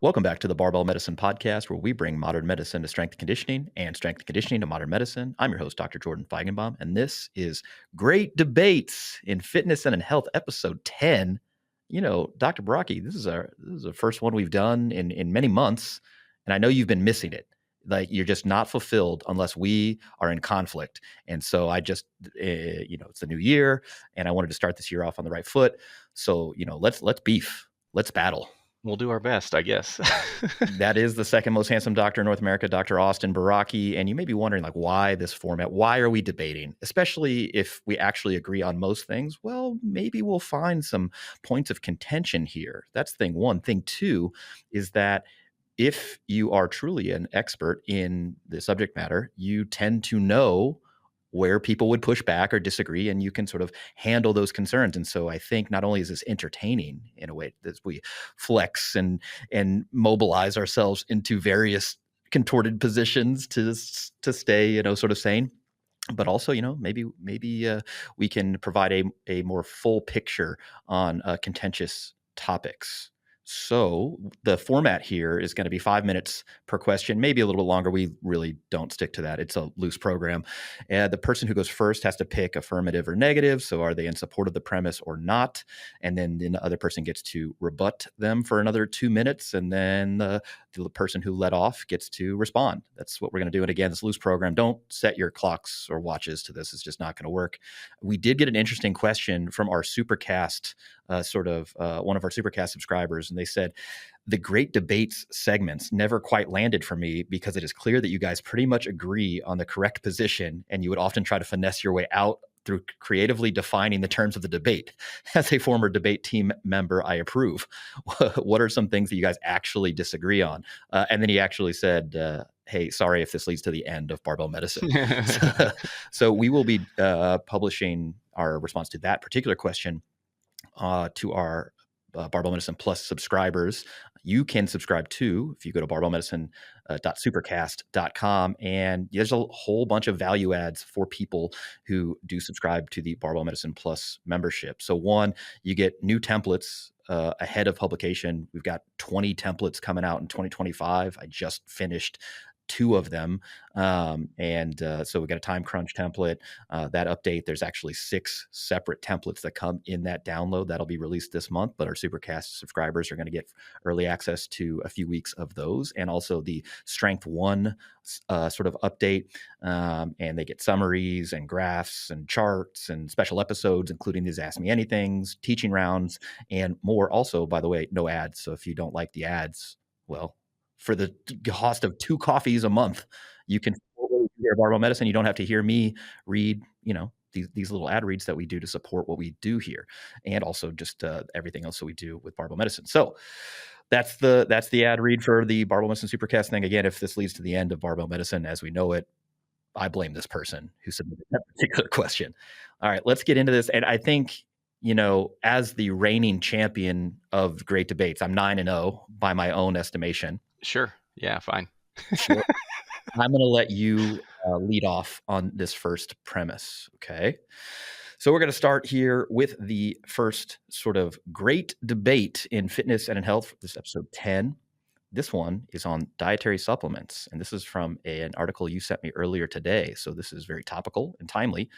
Welcome back to the Barbell Medicine Podcast, where we bring modern medicine to strength and conditioning and strength and conditioning to modern medicine. I'm your host, Dr. Jordan Feigenbaum, and this is Great Debates in Fitness and in Health, episode 10. You know, Dr. Baraki, this is the first one we've done in many months, and I know you've been missing it. Like you're just not fulfilled unless we are in conflict. And so I just, it's the new year, and I wanted to start this year off on the right foot. So let's beef, let's battle. We'll do our best, I guess. That is the second most handsome doctor in North America, Dr. Austin Baraki. And you may be wondering, like, why this format? Why are we debating? Especially if we actually agree on most things. Well, maybe we'll find some points of contention here. That's thing one. Thing two is that if you are truly an expert in the subject matter, you tend to know where people would push back or disagree, and you can sort of handle those concerns. And so I think not only is this entertaining in a way that we flex and mobilize ourselves into various contorted positions to stay, sort of sane, but also, maybe we can provide a more full picture on contentious topics. So the format here is going to be 5 minutes per question, maybe a little bit longer. We really don't stick to that. It's a loose program. The person who goes first has to pick affirmative or negative. So are they in support of the premise or not? And then the other person gets to rebut them for another 2 minutes. And then the person who led off gets to respond. That's what we're going to do. And again, this loose program, don't set your clocks or watches to this. It's just not going to work. We did get an interesting question from our Supercast, one of our Supercast subscribers, and they said, the Great Debates segments never quite landed for me because it is clear that you guys pretty much agree on the correct position, and you would often try to finesse your way out through creatively defining the terms of the debate. As a former debate team member, I approve. What are some things that you guys actually disagree on? And then he actually said, hey, sorry if this leads to the end of barbell medicine. So we will be publishing our response to that particular question to our Barbell Medicine Plus subscribers. You can subscribe to, if you go to barbellmedicine.supercast.com, and there's a whole bunch of value adds for people who do subscribe to the Barbell Medicine Plus membership. So one, you get new templates ahead of publication. We've got 20 templates coming out in 2025. I just finished 2 of them. So we got a time crunch template, that update. There's actually 6 separate templates that come in that download that'll be released this month, but our Supercast subscribers are going to get early access to a few weeks of those, and also the Strength 1 sort of update. And they get summaries and graphs and charts and special episodes, including these Ask Me Anythings, teaching rounds, and more. Also, by the way, no ads. So if you don't like the ads, well, for the cost of 2 coffees a month, you can hear barbell medicine. You don't have to hear me read, these little ad reads that we do to support what we do here, and also just everything else that we do with barbell medicine. So that's the ad read for the Barbell Medicine Supercast thing. Again, if this leads to the end of barbell medicine as we know it, I blame this person who submitted that particular question. All right, let's get into this. And I think, as the reigning champion of Great Debates, I'm 9-0 by my own estimation. Sure. Yeah, fine. Sure. I'm going to let you lead off on this first premise. Okay. So we're going to start here with the first sort of great debate in fitness and in health. This episode 10. This one is on dietary supplements. And this is from an article you sent me earlier today. So this is very topical and timely.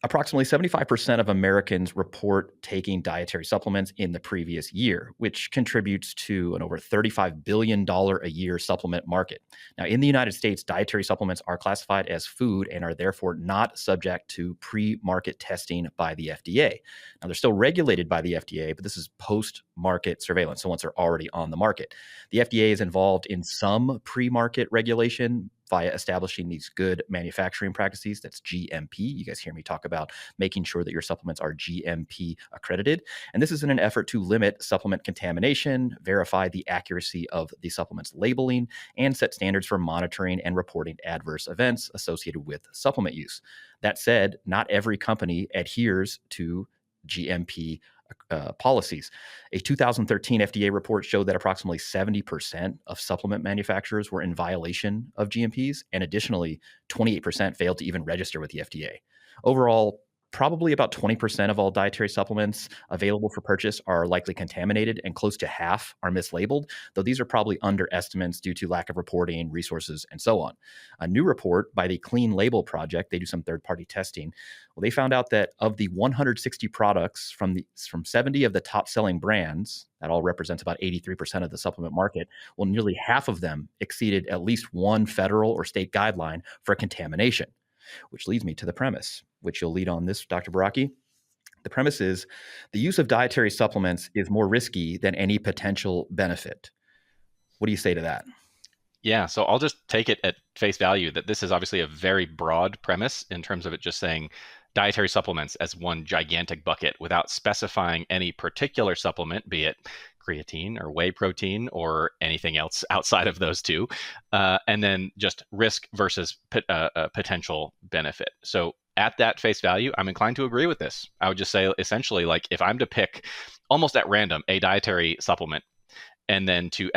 Approximately 75% of Americans report taking dietary supplements in the previous year, which contributes to an over $35 billion a year supplement market. Now, in the United States, dietary supplements are classified as food and are therefore not subject to pre-market testing by the FDA. Now, they're still regulated by the FDA, but this is post-market surveillance, so once they're already on the market. The FDA is involved in some pre-market regulation via establishing these good manufacturing practices. That's GMP. You guys hear me talk about making sure that your supplements are GMP accredited. And this is in an effort to limit supplement contamination, verify the accuracy of the supplement's labeling, and set standards for monitoring and reporting adverse events associated with supplement use. That said, not every company adheres to GMP policies. A 2013 FDA report showed that approximately 70% of supplement manufacturers were in violation of GMPs, and additionally, 28% failed to even register with the FDA. Overall, Probably about 20% of all dietary supplements available for purchase are likely contaminated, and close to half are mislabeled, though these are probably underestimates due to lack of reporting, resources, and so on. A new report by the Clean Label Project, they do some third-party testing. Well, they found out that of the 160 products from 70 of the top-selling brands, that all represents about 83% of the supplement market, well, nearly half of them exceeded at least one federal or state guideline for contamination. Which leads me to the premise, which you'll lead on this, Dr. Baraki. The premise is the use of dietary supplements is more risky than any potential benefit. What do you say to that? Yeah, so I'll just take it at face value that this is obviously a very broad premise in terms of it just saying dietary supplements as one gigantic bucket without specifying any particular supplement, be it creatine or whey protein or anything else outside of those two, and then just risk versus potential benefit. So at that face value, I'm inclined to agree with this. I would just say essentially, like if I'm to pick almost at random a dietary supplement and then to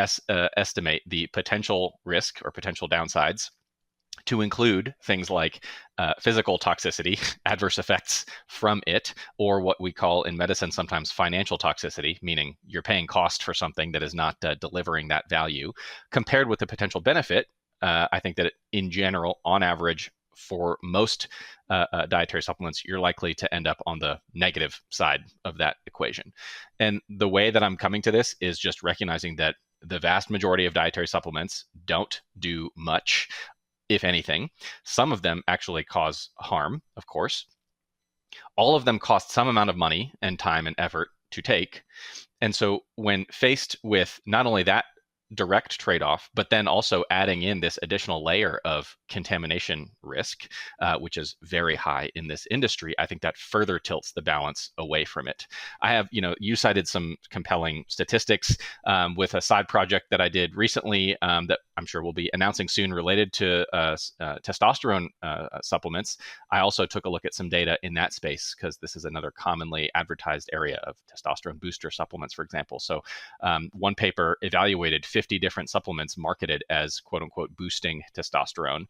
estimate the potential risk or potential downsides to include things like physical toxicity, adverse effects from it, or what we call in medicine sometimes financial toxicity, meaning you're paying cost for something that is not delivering that value, compared with the potential benefit. I think that in general, on average, for most dietary supplements, you're likely to end up on the negative side of that equation. And the way that I'm coming to this is just recognizing that the vast majority of dietary supplements don't do much, if anything. Some of them actually cause harm, of course. All of them cost some amount of money and time and effort to take. And so when faced with not only that direct trade-off, but then also adding in this additional layer of contamination risk, which is very high in this industry, I think that further tilts the balance away from it. I have, you cited some compelling statistics with a side project that I did recently that I'm sure we'll be announcing soon related to testosterone supplements. I also took a look at some data in that space because this is another commonly advertised area of testosterone booster supplements, for example. So one paper evaluated 50 different supplements marketed as quote unquote boosting testosterone.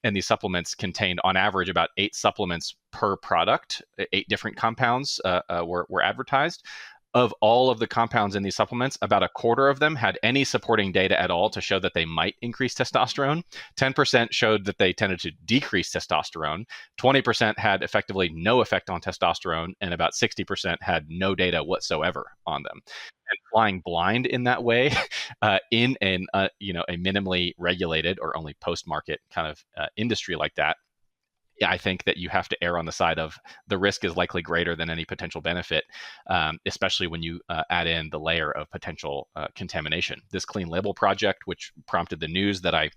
And these supplements contained on average about 8 supplements per product. 8 different compounds were advertised. Of all of the compounds in these supplements, about a quarter of them had any supporting data at all to show that they might increase testosterone. 10% showed that they tended to decrease testosterone. 20% had effectively no effect on testosterone, and about 60% had no data whatsoever on them. And flying blind in that way, in a minimally regulated or only post-market kind of industry like that, I think that you have to err on the side of the risk is likely greater than any potential benefit, especially when you add in the layer of potential contamination. This Clean Label Project, which prompted the news that I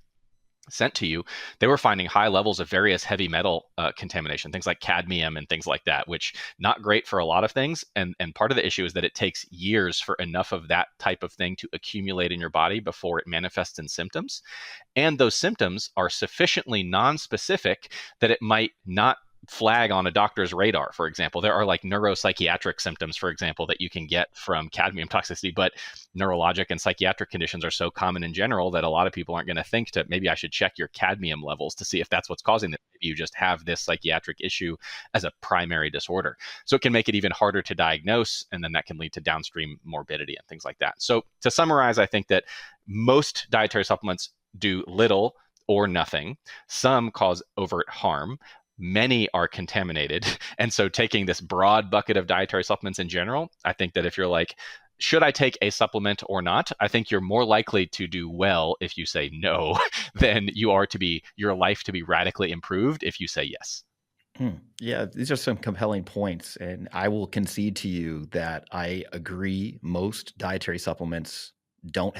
sent to you, they were finding high levels of various heavy metal contamination, things like cadmium and things like that, which not great for a lot of things. And part of the issue is that it takes years for enough of that type of thing to accumulate in your body before it manifests in symptoms. And those symptoms are sufficiently non-specific that it might not flag on a doctor's radar. For example, there are like neuropsychiatric symptoms, for example, that you can get from cadmium toxicity, but neurologic and psychiatric conditions are so common in general that a lot of people aren't going to think to maybe I should check your cadmium levels to see if that's what's causing this. Maybe you just have this psychiatric issue as a primary disorder. So it can make it even harder to diagnose, and then that can lead to downstream morbidity and things like that. So to summarize, I think that most dietary supplements do little or nothing. Some cause overt harm. Many are contaminated. And so taking this broad bucket of dietary supplements in general, I think that if you're like, should I take a supplement or not? I think you're more likely to do well if you say no than you are to be your life to be radically improved if you say yes. Yeah, these are some compelling points. And I will concede to you that I agree most dietary supplements don't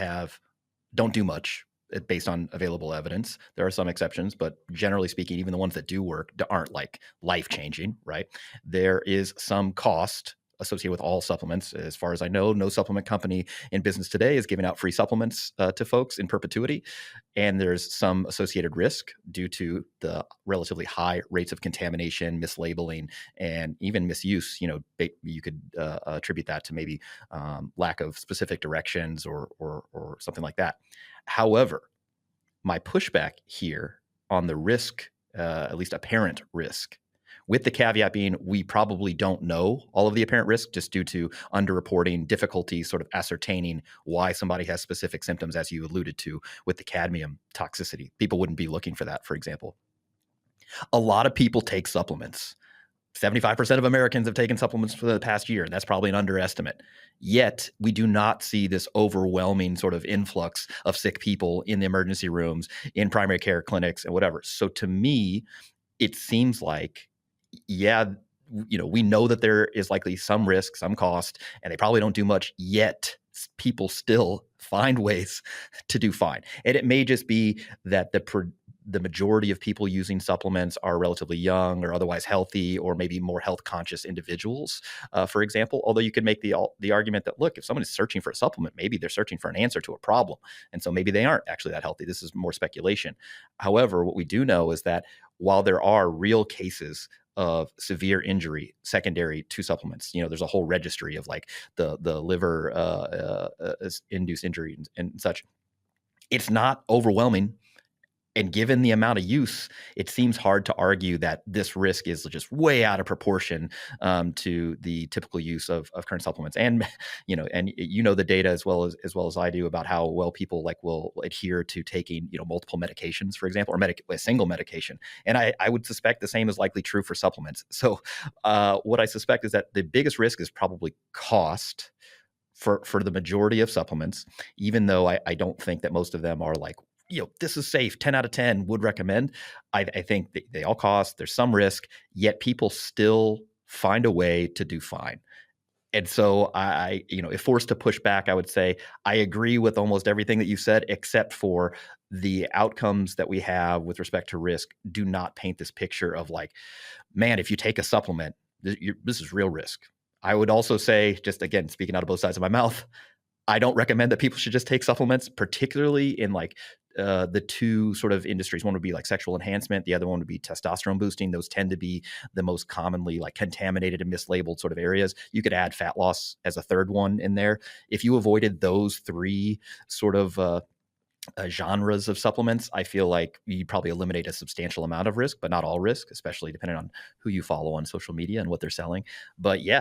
do much based on available evidence. There are some exceptions, but generally speaking, even the ones that do work aren't like life-changing, right? There is some cost associated with all supplements. As far as I know, no supplement company in business today is giving out free supplements to folks in perpetuity. And there's some associated risk due to the relatively high rates of contamination, mislabeling, and even misuse. You could attribute that to maybe lack of specific directions or something like that. However, my pushback here on the risk, at least apparent risk, with the caveat being we probably don't know all of the apparent risk just due to underreporting, difficulty sort of ascertaining why somebody has specific symptoms, as you alluded to with the cadmium toxicity. People wouldn't be looking for that, for example. A lot of people take supplements. 75% of Americans have taken supplements for the past year, and that's probably an underestimate. Yet, we do not see this overwhelming sort of influx of sick people in the emergency rooms, in primary care clinics, and whatever. So to me, it seems like, yeah, we know that there is likely some risk, some cost, and they probably don't do much, yet people still find ways to do fine. And it may just be that the majority of people using supplements are relatively young or otherwise healthy, or maybe more health conscious individuals, for example. Although you could make the argument that, look, if someone is searching for a supplement, maybe they're searching for an answer to a problem. And so maybe they aren't actually that healthy. This is more speculation. However, what we do know is that while there are real cases of severe injury secondary to supplements, there's a whole registry of like the liver induced injury and such. It's not overwhelming. And given the amount of use, it seems hard to argue that this risk is just way out of proportion to the typical use of current supplements. And the data as well as I do about how well people will adhere to taking multiple medications, for example, or a single medication. And I would suspect the same is likely true for supplements. So what I suspect is that the biggest risk is probably cost for the majority of supplements, even though I don't think that most of them are like, this is safe, 10 out of 10 would recommend. I think they all cost, there's some risk, yet people still find a way to do fine. And so if forced to push back, I would say I agree with almost everything that you said, except for the outcomes that we have with respect to risk do not paint this picture of like, man, if you take a supplement, this is real risk. I would also say, just again, speaking out of both sides of my mouth, I don't recommend that people should just take supplements, particularly in the two sort of industries. One would be like sexual enhancement. The other one would be testosterone boosting. Those tend to be the most commonly contaminated and mislabeled sort of areas. You could add fat loss as a third one in there. If you avoided those three sort of genres of supplements, I feel like you probably eliminate a substantial amount of risk, but not all risk, especially depending on who you follow on social media and what they're selling. But yeah,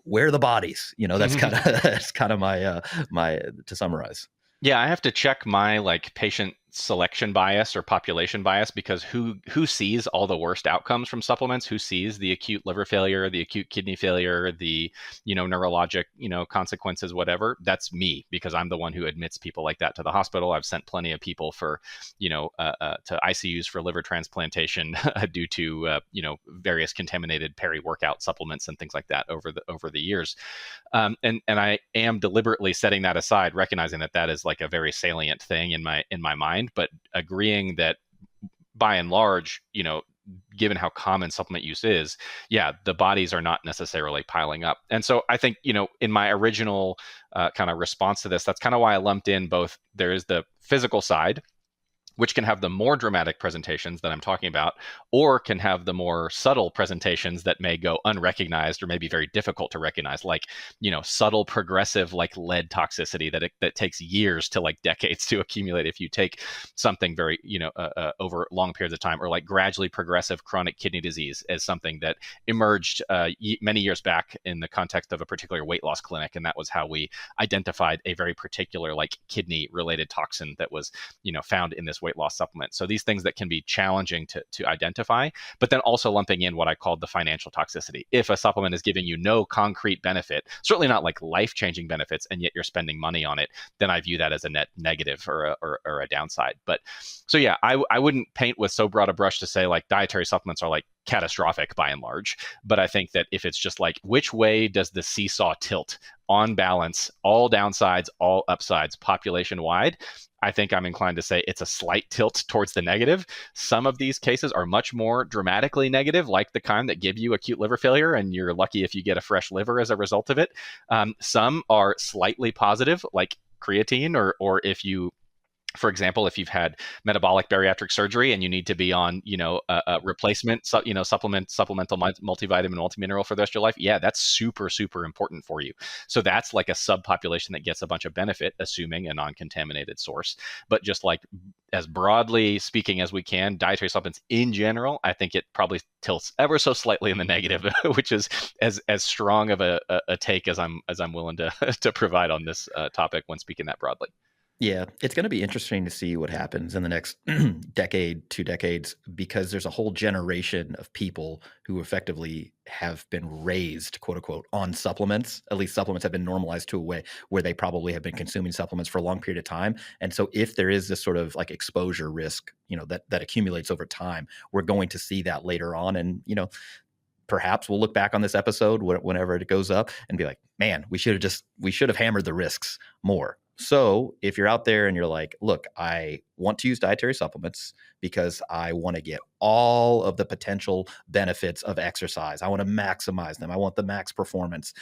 where are the bodies? That's kind of my to summarize. Yeah, I have to check my patient selection bias or population bias, because who sees all the worst outcomes from supplements? Who sees the acute liver failure, the acute kidney failure, the neurologic consequences, whatever? That's me, because I'm the one who admits people like that to the hospital. I've sent plenty of people for to ICUs for liver transplantation due to various contaminated peri-workout supplements and things like that over the years. And I am deliberately setting that aside, recognizing that is like a very salient thing in my mind, but agreeing that by and large, given how common supplement use is, the bodies are not necessarily piling up. And so I think, in my original kind of response to this, that's kind of why I lumped in both. There is the physical side, which can have the more dramatic presentations that I'm talking about, or can have the more subtle presentations that may go unrecognized or may be very difficult to recognize, like, subtle progressive lead toxicity that takes years to decades to accumulate if you take something very, over long periods of time, or gradually progressive chronic kidney disease as something that emerged many years back in the context of a particular weight loss clinic. And that was how we identified a very particular kidney related toxin that was, found in this weight loss supplement. So these things that can be challenging to identify, but then also lumping in what I called the financial toxicity. If a supplement is giving you no concrete benefit, certainly not life-changing benefits, and yet you're spending money on it, then I view that as a net negative or a downside. But so yeah, I wouldn't paint with so broad a brush to say dietary supplements are catastrophic by and large. But I think that if it's just which way does the seesaw tilt on balance, all downsides, all upsides, population wide, I think I'm inclined to say it's a slight tilt towards the negative. Some of these cases are much more dramatically negative, like the kind that give you acute liver failure, and you're lucky if you get a fresh liver as a result of it. Some are slightly positive, like creatine, or if you For example, if you've had metabolic bariatric surgery and you need to be on, a replacement, supplemental multivitamin, multimineral for the rest of your life, yeah, that's super, super important for you. So that's like a subpopulation that gets a bunch of benefit, assuming a non-contaminated source. But just like as broadly speaking as we can, dietary supplements in general, I think it probably tilts ever so slightly in the negative, which is as strong of a take as I'm willing to to provide on this topic when speaking that broadly. Yeah, it's going to be interesting to see what happens in the next decade, 2 decades, because there's a whole generation of people who effectively have been raised, quote unquote, on supplements. At least supplements have been normalized to a way where they probably have been consuming supplements for a long period of time. And so if there is this sort of like exposure risk, that accumulates over time, we're going to see that later on. And, perhaps we'll look back on this episode whenever it goes up and be like, man, we should have hammered the risks more. So if you're out there and you're like, look, I want to use dietary supplements because I want to get all of the potential benefits of exercise. I want to maximize them. I want the max performance,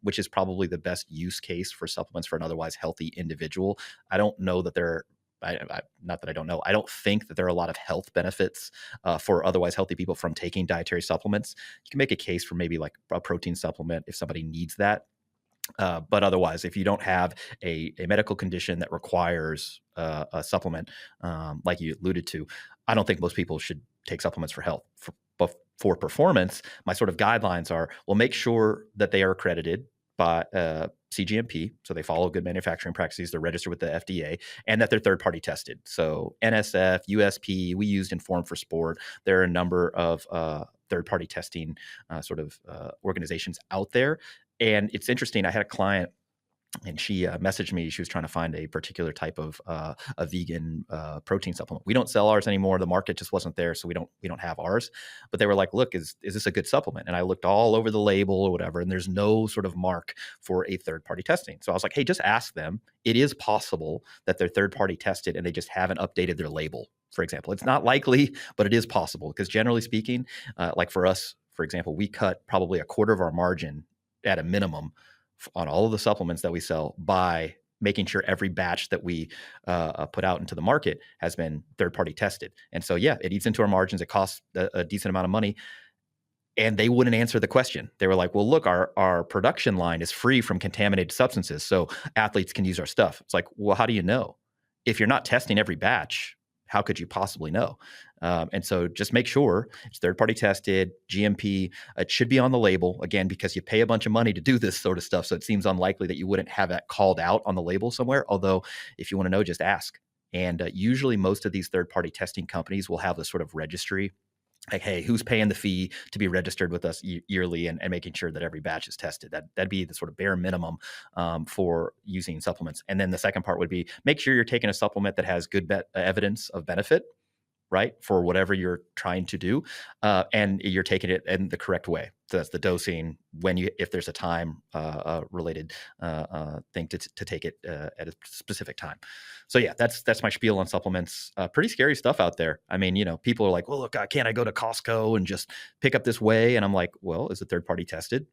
which is probably the best use case for supplements for an otherwise healthy individual. I don't know that not that I don't know. I don't think that there are a lot of health benefits for otherwise healthy people from taking dietary supplements. You can make a case for maybe like a protein supplement if somebody needs that. But otherwise, if you don't have a medical condition that requires a supplement, like you alluded to, I don't think most people should take supplements for health. For performance, my sort of guidelines are, well, make sure that they are accredited by CGMP, so they follow good manufacturing practices, they're registered with the FDA, and that they're third-party tested. So NSF, USP, we used Inform for Sport. There are a number of third-party testing organizations out there. And it's interesting. I had a client and she messaged me. She was trying to find a particular type of a vegan protein supplement. We don't sell ours anymore. The market just wasn't there, so we don't have ours. But they were like, "Look, is this a good supplement?" And I looked all over the label or whatever, and there's no sort of mark for a third party testing. So I was like, "Hey, just ask them. It is possible that they're third party tested and they just haven't updated their label." For example, it's not likely, but it is possible because generally speaking, like for us, for example, we cut probably a quarter of our margin at a minimum on all of the supplements that we sell by making sure every batch that we put out into the market has been third-party tested. And so, yeah, it eats into our margins. It costs a decent amount of money. And they wouldn't answer the question. They were like, well, look, our production line is free from contaminated substances, so athletes can use our stuff. It's like, well, how do you know? If you're not testing every batch, how could you possibly know? And so just make sure it's third-party tested, GMP. It should be on the label, again, because you pay a bunch of money to do this sort of stuff. So it seems unlikely that you wouldn't have that called out on the label somewhere. Although if you want to know, just ask. And usually most of these third-party testing companies will have this sort of registry. Like, hey, who's paying the fee to be registered with us yearly and making sure that every batch is tested? That'd be the sort of bare minimum for using supplements. And then the second part would be make sure you're taking a supplement that has good evidence of benefit, right, for whatever you're trying to do, and you're taking it in the correct way. So that's the dosing, if there's a time related thing to take it at a specific time. So yeah, that's my spiel on supplements. Pretty scary stuff out there. I mean, people are like, well, look, can't I go to Costco and just pick up this whey? And I'm like, well, is it third party tested?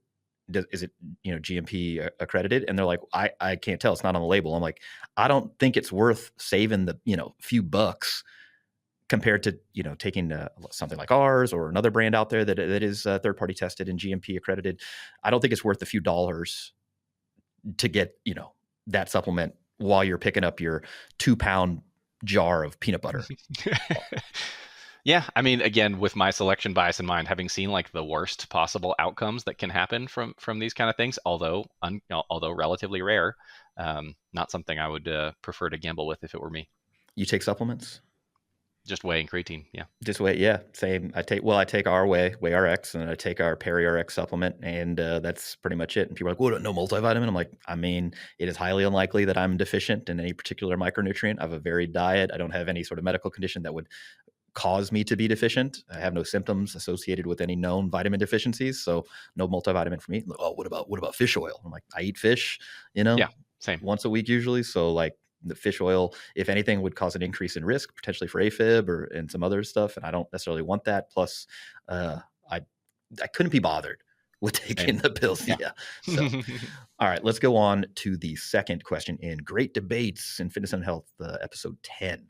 Is it GMP accredited? And they're like, I can't tell. It's not on the label. I'm like, I don't think it's worth saving the few bucks compared to taking something like ours or another brand out there that is third party tested and GMP accredited. I don't think it's worth a few dollars to get that supplement while you're picking up your 2-pound jar of peanut butter. Yeah, I mean, again, with my selection bias in mind, having seen like the worst possible outcomes that can happen from these kind of things, although relatively rare, not something I would prefer to gamble with if it were me. You take supplements? Just whey and creatine, yeah. Just whey, yeah. Same. I take our whey RX, and then I take our Peri RX supplement, and that's pretty much it. And people are like, "Well, no multivitamin?" I'm like, I mean, it is highly unlikely that I'm deficient in any particular micronutrient. I have a varied diet. I don't have any sort of medical condition that would cause me to be deficient. I have no symptoms associated with any known vitamin deficiencies, so no multivitamin for me. Oh, what about fish oil? I'm like, I eat fish, Yeah, same. once a week usually. So like the fish oil, if anything, would cause an increase in risk potentially for AFib and some other stuff, and I don't necessarily want that. Plus, I couldn't be bothered with taking Same. the pills. Yeah. Yeah. So, all right, let's go on to the second question in Great Debates in Fitness and Health, episode 10.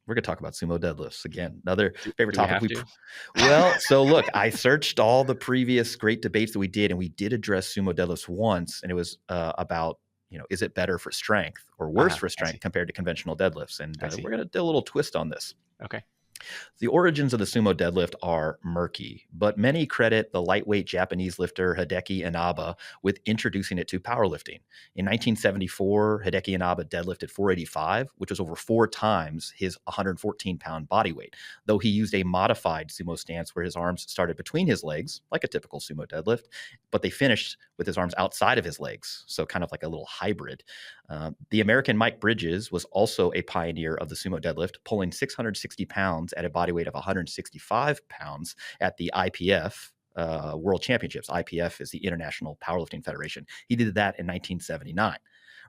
We're going to talk about sumo deadlifts again. Another favorite Do we topic. have to? Well, so look, I searched all the previous great debates that we did, and we did address sumo deadlifts once, and it was about, is it better for strength or worse for I strength see. compared to conventional deadlifts? And I see. we're going to do a little twist on this. Okay. The origins of the sumo deadlift are murky, but many credit the lightweight Japanese lifter Hideki Inaba with introducing it to powerlifting. In 1974, Hideki Inaba deadlifted 485, which was over 4 times his 114-pound body weight, though he used a modified sumo stance where his arms started between his legs, like a typical sumo deadlift, but they finished with his arms outside of his legs, so kind of like a little hybrid. The American Mike Bridges was also a pioneer of the sumo deadlift, pulling 660 pounds at a body weight of 165 pounds at the IPF World Championships. IPF is the International Powerlifting Federation. He did that in 1979.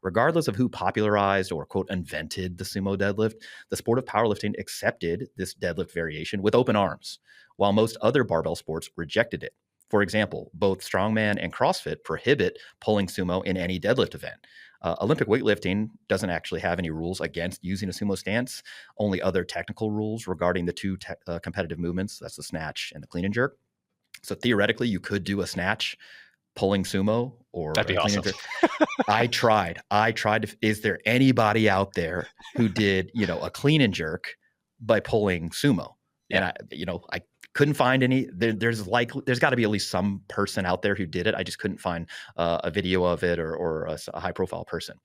Regardless of who popularized or, quote, invented the sumo deadlift, the sport of powerlifting accepted this deadlift variation with open arms, while most other barbell sports rejected it. For example, both strongman and CrossFit prohibit pulling sumo in any deadlift event. Olympic weightlifting doesn't actually have any rules against using a sumo stance, only other technical rules regarding the two competitive movements. That's the snatch and the clean and jerk. So theoretically, you could do a snatch pulling sumo or That'd a be clean and awesome. jerk. I tried. Is there anybody out there who did, a clean and jerk by pulling sumo? Yeah. And I couldn't find any. There's got to be at least some person out there who did it. I just couldn't find a video of it or a high profile person.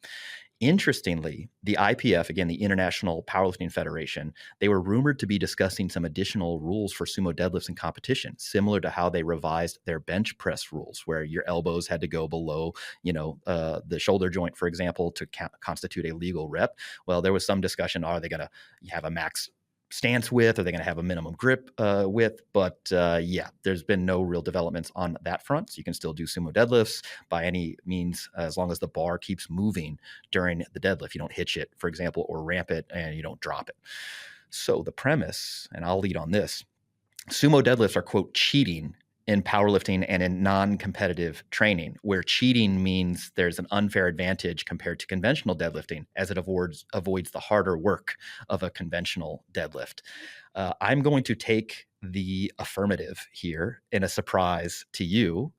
Interestingly, the IPF, again, the International Powerlifting Federation, they were rumored to be discussing some additional rules for sumo deadlifts in competition, similar to how they revised their bench press rules, where your elbows had to go below, the shoulder joint, for example, to constitute a legal rep. Well, there was some discussion: are they going to have a max stance width? Are they going to have a minimum grip width? But yeah, there's been no real developments on that front. So you can still do sumo deadlifts by any means as long as the bar keeps moving during the deadlift. You don't hitch it, for example, or ramp it, and you don't drop it. So the premise, and I'll lead on this, sumo deadlifts are, quote, cheating in powerlifting and in non-competitive training, where cheating means there's an unfair advantage compared to conventional deadlifting as it avoids the harder work of a conventional deadlift. I'm going to take the affirmative here in a surprise to you,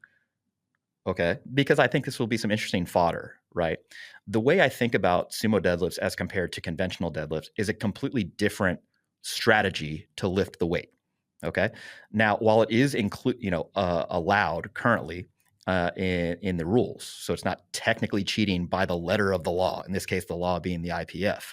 okay, because I think this will be some interesting fodder, right? The way I think about sumo deadlifts as compared to conventional deadlifts is a completely different strategy to lift the weight. Okay. Now, while it is allowed currently in the rules, so it's not technically cheating by the letter of the law. In this case, the law being the IPF.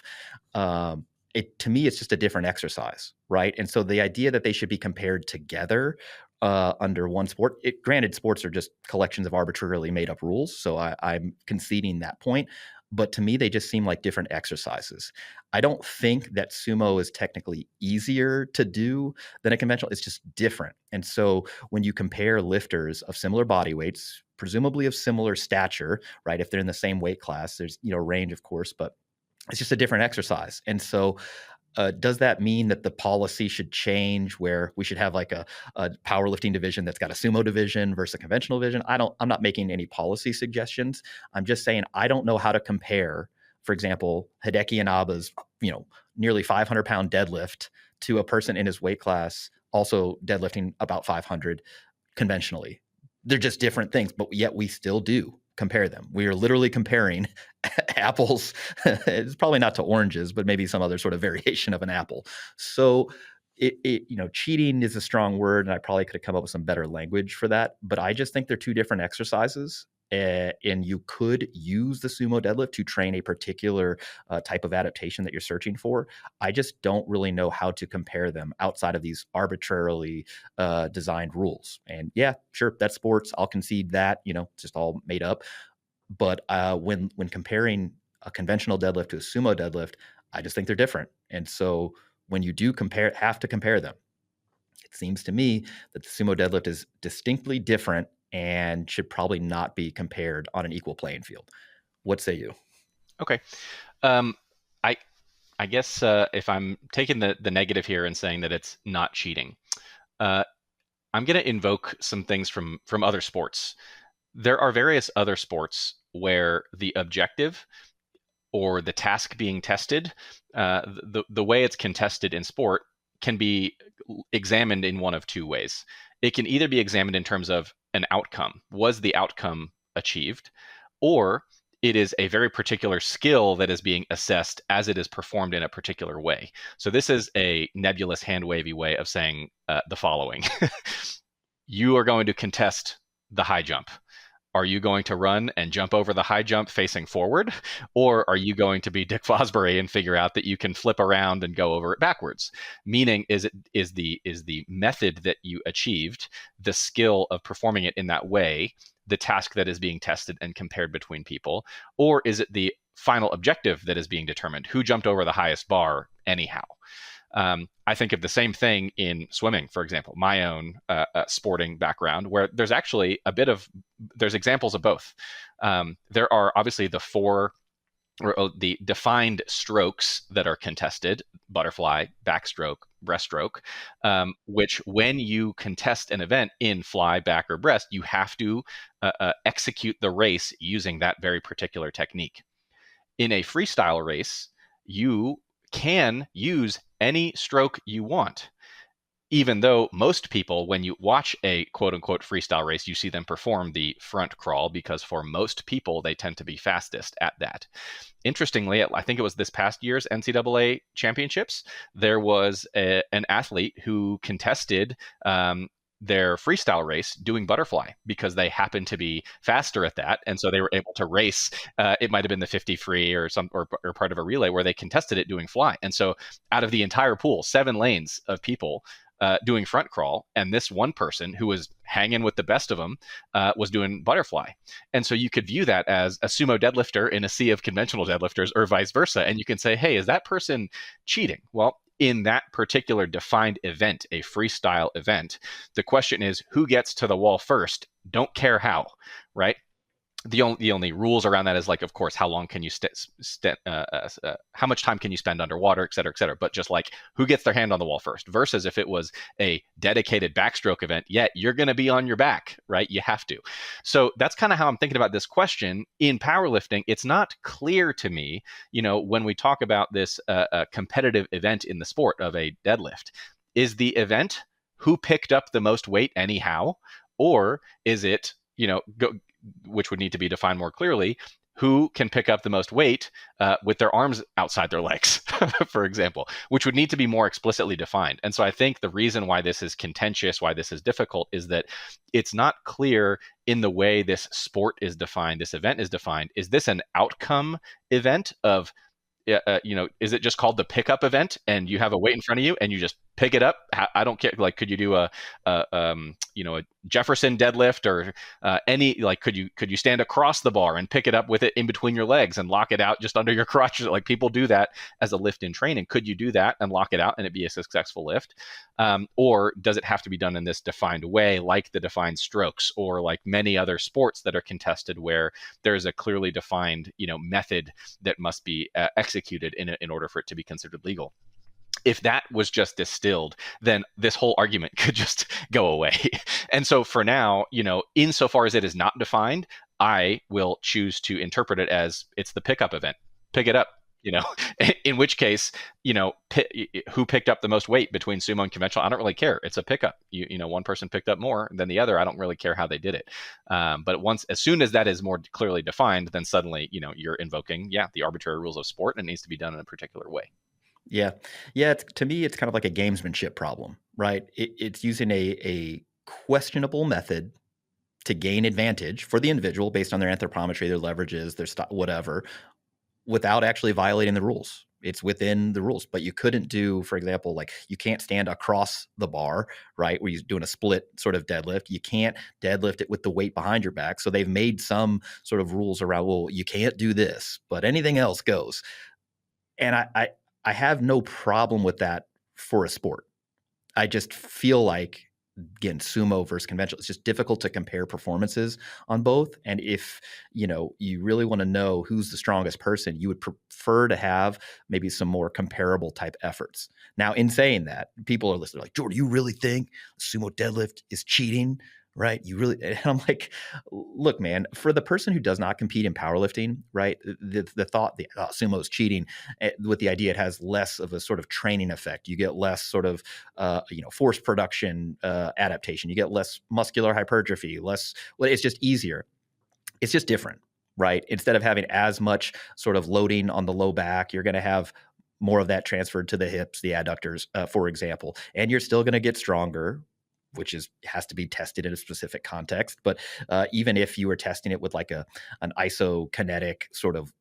To me, it's just a different exercise, right? And so the idea that they should be compared together under one sport. Granted, sports are just collections of arbitrarily made up rules, so I'm conceding that point. But to me, they just seem like different exercises. I don't think that sumo is technically easier to do than a conventional. It's just different. And so when you compare lifters of similar body weights, presumably of similar stature, right? If they're in the same weight class, there's range, of course, but it's just a different exercise. And so does that mean that the policy should change where we should have like a powerlifting division that's got a sumo division versus a conventional division? I'm not making any policy suggestions. I'm just saying I don't know how to compare, for example, Hideki Inaba's, nearly 500-pound deadlift to a person in his weight class also deadlifting about 500 conventionally. They're just different things, but yet we still do compare them. We are literally comparing apples. It's probably not to oranges, but maybe some other sort of variation of an apple. So cheating is a strong word, and I probably could have come up with some better language for that. But I just think they're two different exercises. And you could use the sumo deadlift to train a particular type of adaptation that you're searching for. I just don't really know how to compare them outside of these arbitrarily designed rules. And yeah, sure, that's sports. I'll concede that, it's just all made up. But when comparing a conventional deadlift to a sumo deadlift, I just think they're different. And so when you do have to compare them, it seems to me that the sumo deadlift is distinctly different and should probably not be compared on an equal playing field. What say you? Okay. I I guess if I'm taking the negative here and saying that it's not cheating, uh, I'm going to invoke some things from other sports. There are various other sports where the objective or the task being tested, the way it's contested in sport can be examined in one of two ways. It can either be examined in terms of an outcome. Was the outcome achieved? Or it is a very particular skill that is being assessed as it is performed in a particular way. So this is a nebulous hand wavy way of saying the following. You are going to contest the high jump. Are you going to run and jump over the high jump facing forward? Or are you going to be Dick Fosbury and figure out that you can flip around and go over it backwards? Meaning, is the method that you achieved, the skill of performing it in that way, the task that is being tested and compared between people? Or is it the final objective that is being determined? Who jumped over the highest bar anyhow? I think of the same thing in swimming, for example, my own sporting background, where there's actually there's examples of both. There are obviously the defined strokes that are contested: butterfly, backstroke, breaststroke, which when you contest an event in fly, back, or breast, you have to execute the race using that very particular technique. In a freestyle race, you can use any stroke you want, even though most people, when you watch a quote unquote freestyle race, you see them perform the front crawl because for most people, they tend to be fastest at that. Interestingly, I think it was this past year's NCAA championships, there was an athlete who contested their freestyle race doing butterfly because they happened to be faster at that, and so they were able to race. It might have been the 50 free or part of a relay where they contested it doing fly. And so, out of the entire pool, 7 lanes of people doing front crawl, and this one person who was hanging with the best of them was doing butterfly. And so you could view that as a sumo deadlifter in a sea of conventional deadlifters, or vice versa. And you can say, hey, is that person cheating? Well, in that particular defined event, a freestyle event, the question is who gets to the wall first? Don't care how, right? The only rules around that is, like, of course, how long can you how much time can you spend underwater, et cetera, et cetera. But just like who gets their hand on the wall first, versus if it was a dedicated backstroke event, you're going to be on your back, right? You have to. So that's kind of how I'm thinking about this question. In powerlifting, it's not clear to me, when we talk about this competitive event in the sport of a deadlift, is the event who picked up the most weight anyhow, or is it, which would need to be defined more clearly, who can pick up the most weight with their arms outside their legs, for example, which would need to be more explicitly defined. And so I think the reason why this is contentious, why this is difficult, is that it's not clear in the way this sport is defined, this event is defined. Is this an outcome event of, is it just called the pickup event, and you have a weight in front of you and you just pick it up? I don't care. Like, could you do a Jefferson deadlift, or could you stand across the bar and pick it up with it in between your legs and lock it out just under your crotch? Like, people do that as a lift in training. Could you do that and lock it out and it be a successful lift? Or does it have to be done in this defined way, like the defined strokes, or like many other sports that are contested, where there's a clearly defined, method that must be executed in order for it to be considered legal? If that was just distilled, then this whole argument could just go away. And so for now, insofar as it is not defined, I will choose to interpret it as it's the pickup event. Pick it up, in which case, who picked up the most weight between sumo and conventional? I don't really care. It's a pickup. One person picked up more than the other. I don't really care how they did it. But as soon as that is more clearly defined, then suddenly, you're invoking, the arbitrary rules of sport, and it needs to be done in a particular way. Yeah. To me, it's kind of like a gamesmanship problem, right? It's using a questionable method to gain advantage for the individual based on their anthropometry, their leverages, their whatever, without actually violating the rules. It's within the rules, but you couldn't do, for example, like, you can't stand across the bar, right? Where you're doing a split sort of deadlift. You can't deadlift it with the weight behind your back. So they've made some sort of rules around, well, you can't do this, but anything else goes. And I have no problem with that for a sport. I just feel like again, sumo versus conventional. It's just difficult to compare performances on both. And if, you really want to know who's the strongest person, you would prefer to have maybe some more comparable type efforts. Now, in saying that, people are listening like, Jordan, you really think sumo deadlift is cheating? Right? You really, and I'm like, look, man, for the person who does not compete in powerlifting, right? The thought that sumo is cheating, with the idea it has less of a sort of training effect. You get less sort of, force production adaptation. You get less muscular hypertrophy, well, it's just easier. It's just different, right? Instead of having as much sort of loading on the low back, you're going to have more of that transferred to the hips, the adductors, for example, and you're still going to get stronger, which has to be tested in a specific context. But even if you were testing it with like an isokinetic sort of,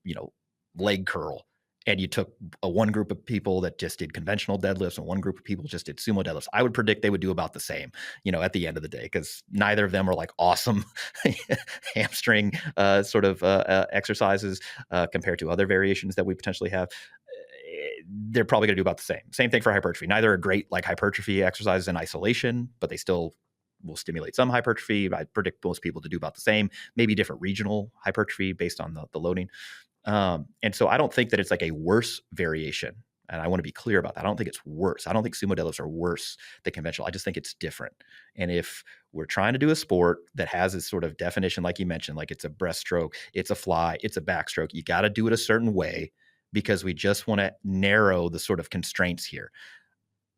leg curl, and you took one group of people that just did conventional deadlifts and one group of people just did sumo deadlifts, I would predict they would do about the same, at the end of the day, because neither of them are like awesome hamstring sort of exercises compared to other variations that we potentially have. They're probably going to do about the same. Same thing for hypertrophy. Neither are great like hypertrophy exercises in isolation, but they still will stimulate some hypertrophy. I predict most people to do about the same, maybe different regional hypertrophy based on the loading. And so I don't think that it's like a worse variation. And I want to be clear about that. I don't think it's worse. I don't think sumo deadlifts are worse than conventional. I just think it's different. And if we're trying to do a sport that has this sort of definition, like you mentioned, like it's a breaststroke, it's a fly, it's a backstroke, you got to do it a certain way because we just want to narrow the sort of constraints here.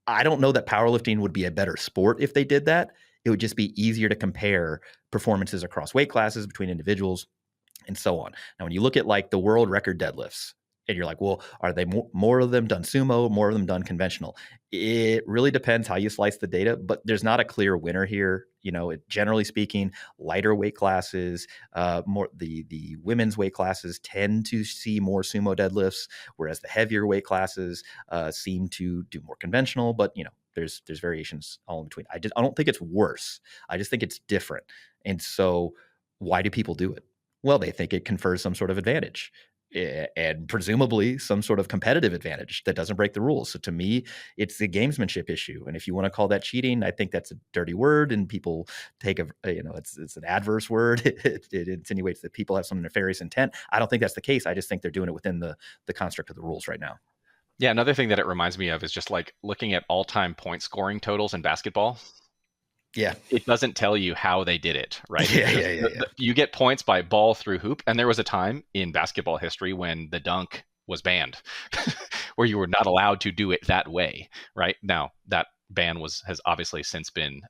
I don't know that powerlifting would be a better sport if they did that. It would just be easier to compare performances across weight classes between individuals and so on. Now, when you look at like the world record deadlifts, and you're like, well, are they more of them done sumo, more of them done conventional? It really depends how you slice the data, but there's not a clear winner here. Generally speaking, lighter weight classes, more the women's weight classes tend to see more sumo deadlifts, whereas the heavier weight classes seem to do more conventional. But there's variations all in between. I don't think it's worse. I just think it's different. And so, why do people do it? Well, they think it confers some sort of advantage, and presumably some sort of competitive advantage that doesn't break the rules. So to me, it's a gamesmanship issue. And if you want to call that cheating, I think that's a dirty word, and people take it's an adverse word. It insinuates that people have some nefarious intent. I don't think that's the case. I just think they're doing it within the construct of the rules right now. Yeah, another thing that it reminds me of is just like looking at all-time point scoring totals in basketball. Yeah. It doesn't tell you how they did it, right? Yeah. You get points by ball through hoop. And there was a time in basketball history when the dunk was banned, where you were not allowed to do it that way, right? Now, that ban has obviously since been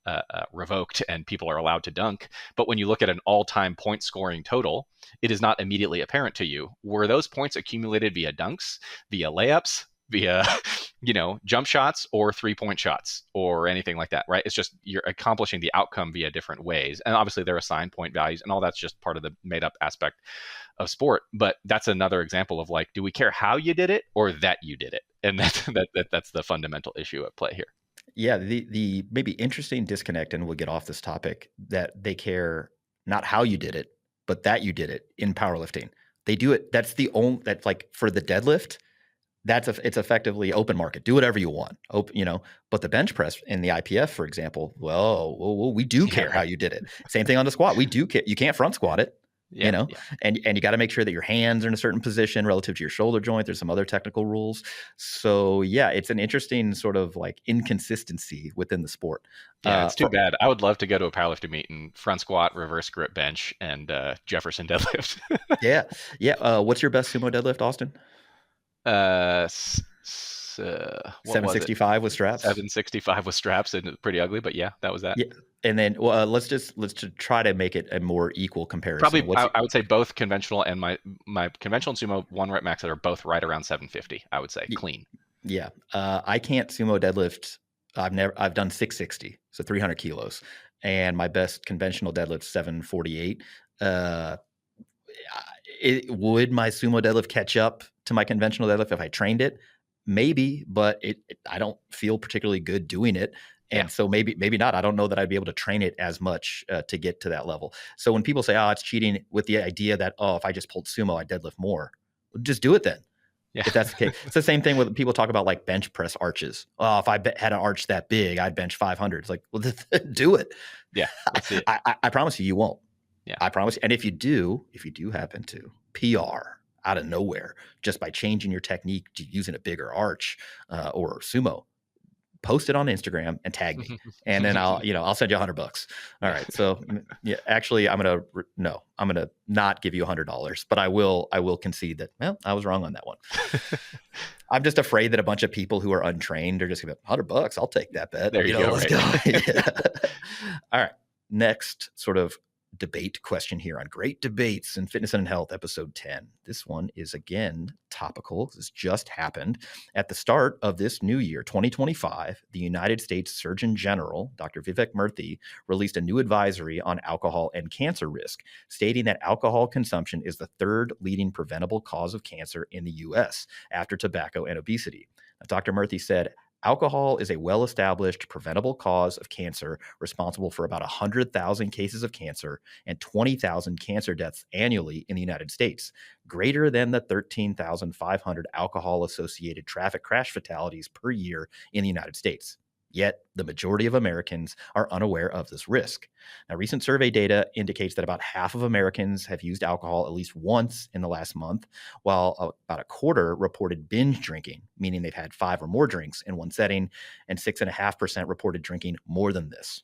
revoked and people are allowed to dunk. But when you look at an all-time point scoring total, it is not immediately apparent to you. Were those points accumulated via dunks, via layups, via jump shots or 3-point shots or anything like that, right? It's just you're accomplishing the outcome via different ways, and obviously they're assigned point values, and all that's just part of the made up aspect of sport. But that's another example of like, do we care how you did it or that you did it? And that's the fundamental issue at play here. Yeah, the maybe interesting disconnect, and we'll get off this topic, that they care not how you did it, but that you did it in powerlifting. They do it. That's like for the deadlift. It's effectively open market. Do whatever you want. But the bench press in the IPF, for example, well, we do care how you did it. Same thing on the squat. We do care. You can't front squat it, and you got to make sure that your hands are in a certain position relative to your shoulder joint. There's some other technical rules. So yeah, it's an interesting sort of like inconsistency within the sport. Yeah, it's too bad. I would love to go to a powerlifting meet and front squat, reverse grip bench, and Jefferson deadlift. Yeah. What's your best sumo deadlift, Austin? 765 with straps. 765 with straps, and pretty ugly, but yeah, that was that. Yeah, and then let's try to make it a more equal comparison. Probably, I would say both conventional and my conventional and sumo 1 rep max are both right around 750. I would say clean. Yeah, I can't sumo deadlift. I've done 660, so 300 kilos, and my best conventional deadlift 748. Would my sumo deadlift catch up to my conventional deadlift if I trained it? Maybe, but I don't feel particularly good doing it. And so maybe not. I don't know that I'd be able to train it as much to get to that level. So when people say, it's cheating, with the idea that, if I just pulled sumo, I deadlift more, just do it then. Yeah. if that's the case. It's the same thing with people talk about like bench press arches. Oh, if I had an arch that big, I'd bench 500. It's like, well, do it. Yeah. Let's see it. I promise you won't. Yeah. I promise you. And if you do happen to PR out of nowhere just by changing your technique to using a bigger arch or sumo, post it on Instagram and tag me, and then I'll send you $100. All right. So yeah, actually, I'm gonna not give you $100, but I will concede that, well, I was wrong on that one. I'm just afraid that a bunch of people who are untrained are just gonna be $100. I'll take that bet. There you go. Let's go. Yeah. All right. Next sort of debate question here on Great Debates in Fitness and Health, episode 10. This one is again topical. This just happened at the start of this new year, 2025. The United States Surgeon General, Dr. Vivek Murthy, released a new advisory on alcohol and cancer risk, stating that alcohol consumption is the third leading preventable cause of cancer in the U.S. after tobacco and obesity. Now, Dr. Murthy said, alcohol is a well-established preventable cause of cancer, responsible for about 100,000 cases of cancer and 20,000 cancer deaths annually in the United States, greater than the 13,500 alcohol-associated traffic crash fatalities per year in the United States. Yet, the majority of Americans are unaware of this risk. Now, recent survey data indicates that about half of Americans have used alcohol at least once in the last month, while about a quarter reported binge drinking, meaning they've had 5 or more drinks in one setting, and 6.5% reported drinking more than this.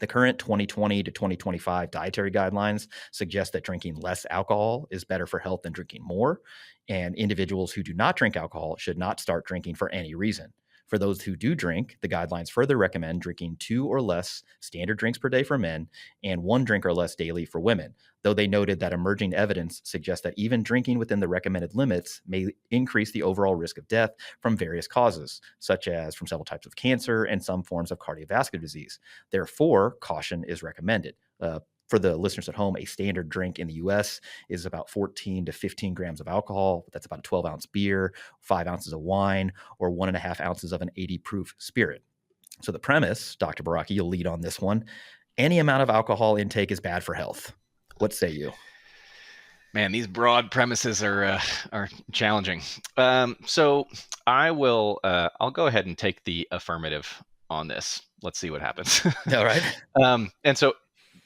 The current 2020 to 2025 dietary guidelines suggest that drinking less alcohol is better for health than drinking more, and individuals who do not drink alcohol should not start drinking for any reason. For those who do drink, the guidelines further recommend drinking 2 or less standard drinks per day for men and 1 drink or less daily for women, though they noted that emerging evidence suggests that even drinking within the recommended limits may increase the overall risk of death from various causes, such as from several types of cancer and some forms of cardiovascular disease. Therefore, caution is recommended. For the listeners at home, a standard drink in the U.S. is about 14 to 15 grams of alcohol. That's about a 12-ounce beer, 5 ounces of wine, or 1.5 ounces of an 80-proof spirit. So the premise, Dr. Baraki, you'll lead on this one. Any amount of alcohol intake is bad for health. What say you? Man, these broad premises are challenging. So I'll go ahead and take the affirmative on this. Let's see what happens. All right. And so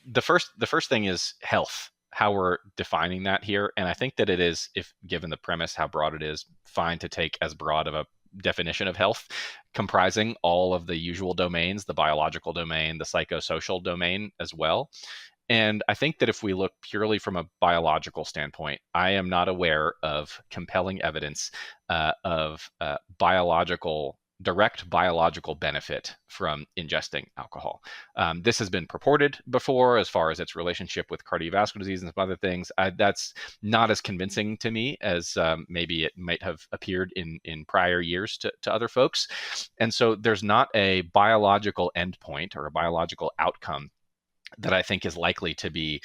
the first thing is health, how we're defining that here. And I think that it is, if given the premise, how broad it is, fine to take as broad of a definition of health, comprising all of the usual domains, the biological domain, the psychosocial domain as well. And I think that if we look purely from a biological standpoint, I am not aware of compelling evidence of direct biological benefit from ingesting alcohol. This has been purported before as far as its relationship with cardiovascular disease and some other things. That's not as convincing to me as maybe it might have appeared in prior years to other folks. And so there's not a biological endpoint or a biological outcome that I think is likely to be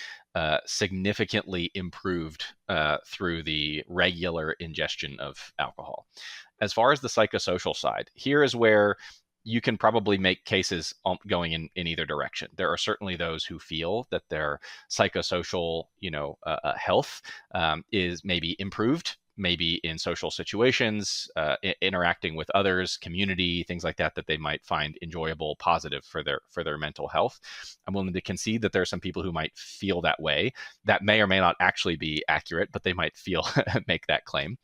significantly improved through the regular ingestion of alcohol. As far as the psychosocial side, here is where you can probably make cases going in either direction. There are certainly those who feel that their psychosocial, health is maybe improved, maybe in social situations, interacting with others, community, things like that they might find enjoyable, positive for their mental health. I'm willing to concede that there are some people who might feel that way. That may or may not actually be accurate, but they might make that claim.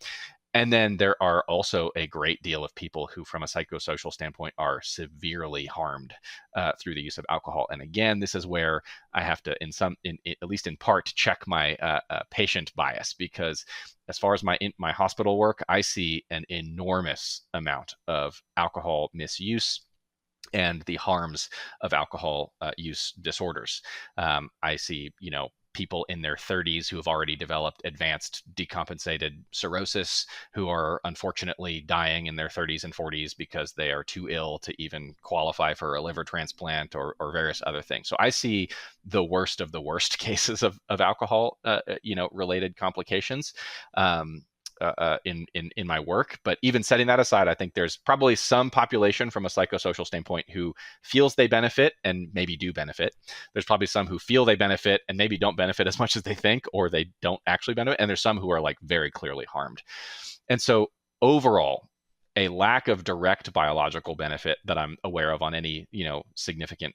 And then there are also a great deal of people who, from a psychosocial standpoint, are severely harmed through the use of alcohol. And again, this is where I have to, at least in part, check my patient bias, because as far as my hospital work, I see an enormous amount of alcohol misuse and the harms of alcohol use disorders. I see, people in their 30s who have already developed advanced decompensated cirrhosis, who are unfortunately dying in their 30s and 40s because they are too ill to even qualify for a liver transplant or various other things. So I see the worst of the worst cases of alcohol, related complications. In my work. But even setting that aside, I think there's probably some population from a psychosocial standpoint who feels they benefit and maybe do benefit. There's probably some who feel they benefit and maybe don't benefit as much as they think, or they don't actually benefit. And there's some who are like very clearly harmed. And so overall, a lack of direct biological benefit that I'm aware of on any, significant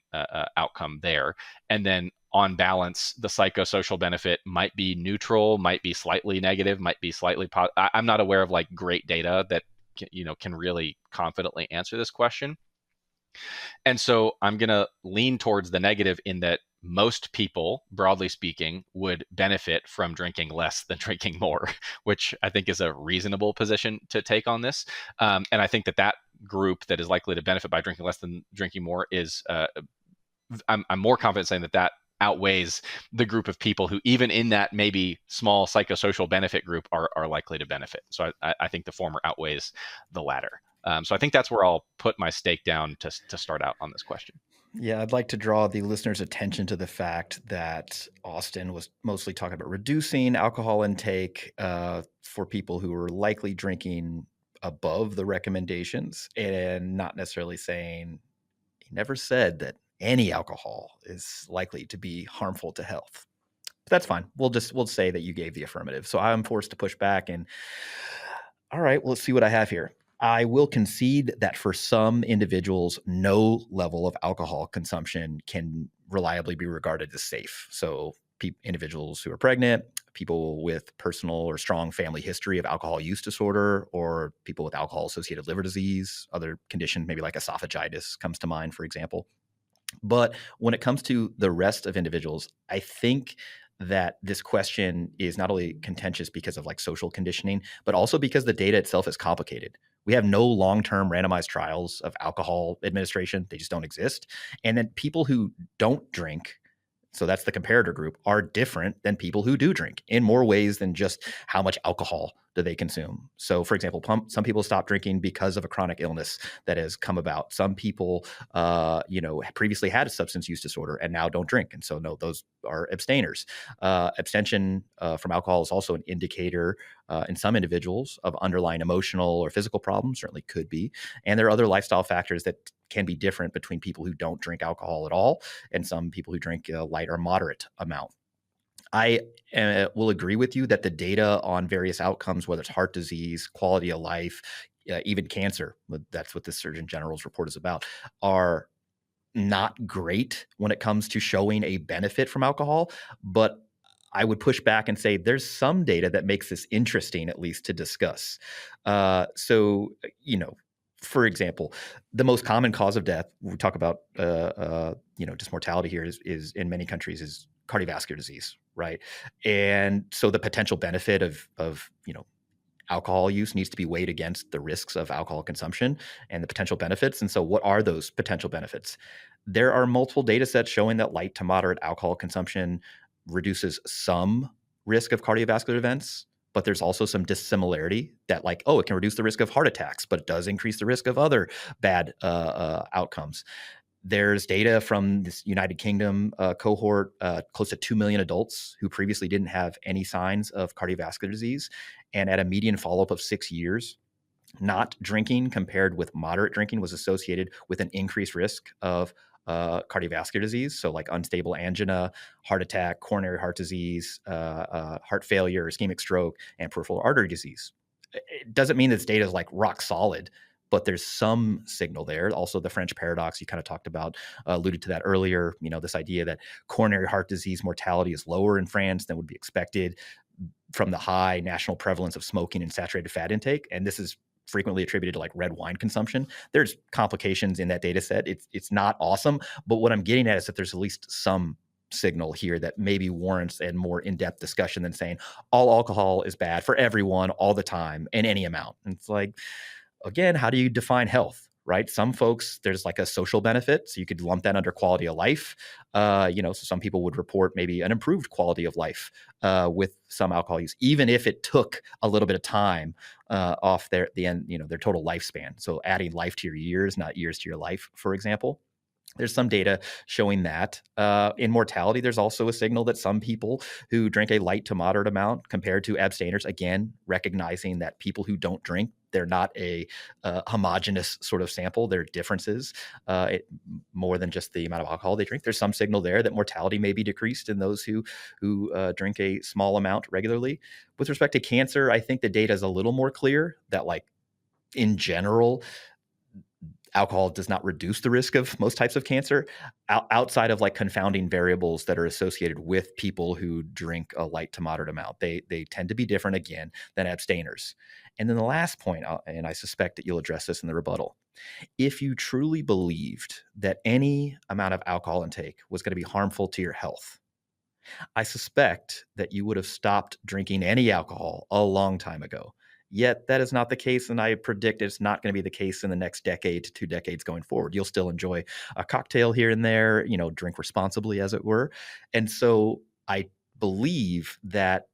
outcome there. And then on balance, the psychosocial benefit might be neutral, might be slightly negative, might be slightly I'm not aware of like great data that can really confidently answer this question. And so I'm going to lean towards the negative in that most people, broadly speaking, would benefit from drinking less than drinking more, which I think is a reasonable position to take on this. And I think that group that is likely to benefit by drinking less than drinking more is, I'm more confident saying that outweighs the group of people who, even in that maybe small psychosocial benefit group, are likely to benefit. So I think the former outweighs the latter. So I think that's where I'll put my stake down to start out on this question. Yeah, I'd like to draw the listener's attention to the fact that Austin was mostly talking about reducing alcohol intake for people who are likely drinking above the recommendations, and not necessarily saying, he never said that any alcohol is likely to be harmful to health. But that's fine. We'll say that you gave the affirmative. So I'm forced to push back, and all right, well, let's see what I have here. I will concede that for some individuals, no level of alcohol consumption can reliably be regarded as safe. So individuals who are pregnant, people with personal or strong family history of alcohol use disorder, or people with alcohol-associated liver disease, other condition, maybe like esophagitis comes to mind, for example. But when it comes to the rest of individuals, I think that this question is not only contentious because of like social conditioning, but also because the data itself is complicated. We have no long-term randomized trials of alcohol administration. They just don't exist. And then people who don't drink, so that's the comparator group, are different than people who do drink in more ways than just how much alcohol do they consume. So, for example, some people stop drinking because of a chronic illness that has come about. Some people, previously had a substance use disorder and now don't drink, and so no, those are abstainers. Abstention from alcohol is also an indicator in some individuals of underlying emotional or physical problems. Certainly could be, and there are other lifestyle factors that can be different between people who don't drink alcohol at all and some people who drink a light or moderate amount. I will agree with you that the data on various outcomes, whether it's heart disease, quality of life, even cancer, that's what the Surgeon General's report is about, are not great when it comes to showing a benefit from alcohol. But I would push back and say there's some data that makes this interesting, at least to discuss. For example, the most common cause of death, we talk about, just mortality here is in many countries is cardiovascular disease, right? And so the potential benefit of alcohol use needs to be weighed against the risks of alcohol consumption and the potential benefits. And so what are those potential benefits? There are multiple data sets showing that light to moderate alcohol consumption reduces some risk of cardiovascular events, but there's also some dissimilarity that it can reduce the risk of heart attacks, but it does increase the risk of other bad outcomes. There's data from this United Kingdom cohort, close to 2 million adults who previously didn't have any signs of cardiovascular disease. And at a median follow-up of 6 years, not drinking compared with moderate drinking was associated with an increased risk of cardiovascular disease. So like unstable angina, heart attack, coronary heart disease, heart failure, ischemic stroke, and peripheral artery disease. It doesn't mean this data is like rock solid, but there's some signal there. Also, the French paradox you kind of talked about, alluded to that earlier, this idea that coronary heart disease mortality is lower in France than would be expected from the high national prevalence of smoking and saturated fat intake. And this is frequently attributed to like red wine consumption. There's complications in that data set. It's not awesome, but what I'm getting at is that there's at least some signal here that maybe warrants a more in-depth discussion than saying all alcohol is bad for everyone all the time in any amount. And it's like, again, how do you define health, right? Some folks, there's like a social benefit. So you could lump that under quality of life. So some people would report maybe an improved quality of life with some alcohol use, even if it took a little bit of time off their total lifespan. So adding life to your years, not years to your life, for example. There's some data showing that. In mortality, there's also a signal that some people who drink a light to moderate amount compared to abstainers, again, recognizing that people who don't drink, they're not a homogenous sort of sample. There are differences more than just the amount of alcohol they drink. There's some signal there that mortality may be decreased in those who drink a small amount regularly. With respect to cancer, I think the data is a little more clear that like in general, alcohol does not reduce the risk of most types of cancer outside of like confounding variables that are associated with people who drink a light to moderate amount. They tend to be different again than abstainers. And then the last point, and I suspect that you'll address this in the rebuttal. If you truly believed that any amount of alcohol intake was going to be harmful to your health, I suspect that you would have stopped drinking any alcohol a long time ago. Yet that is not the case, and I predict it's not going to be the case in the next decade to 2 decades going forward. You'll still enjoy a cocktail here and there, drink responsibly, as it were. And so I believe that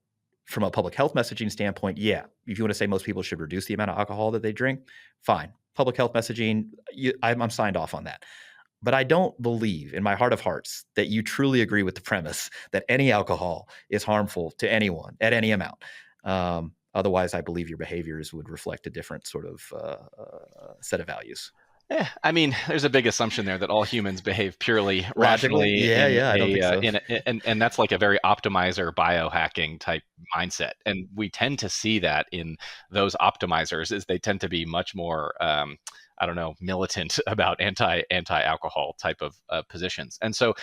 from a public health messaging standpoint, yeah, if you want to say most people should reduce the amount of alcohol that they drink, fine. Public health messaging, I'm signed off on that. But I don't believe in my heart of hearts that you truly agree with the premise that any alcohol is harmful to anyone at any amount. Otherwise, I believe your behaviors would reflect a different sort of set of values. Yeah, I mean, there's a big assumption there that all humans behave purely Logically, rationally I don't think so. and that's like a very optimizer biohacking type mindset. And we tend to see that in those optimizers is they tend to be much more I don't know, militant about anti-alcohol type of positions. And so,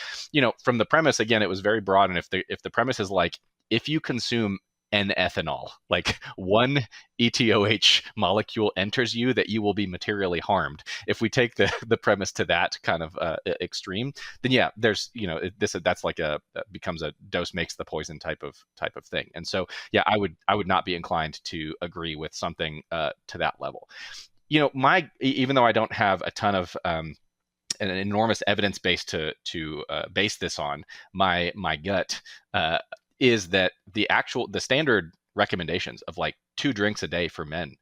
from the premise, again, it was very broad. And if the premise is like, if you consume N-ethanol, like one ETOH molecule enters you, that you will be materially harmed. If we take the premise to that kind of extreme, then yeah, there's that's like becomes a dose makes the poison type of thing. And so yeah, I would not be inclined to agree with something to that level. Even though I don't have a ton of an enormous evidence base to base this on, my gut is that the standard recommendations of like 2 drinks a day for men,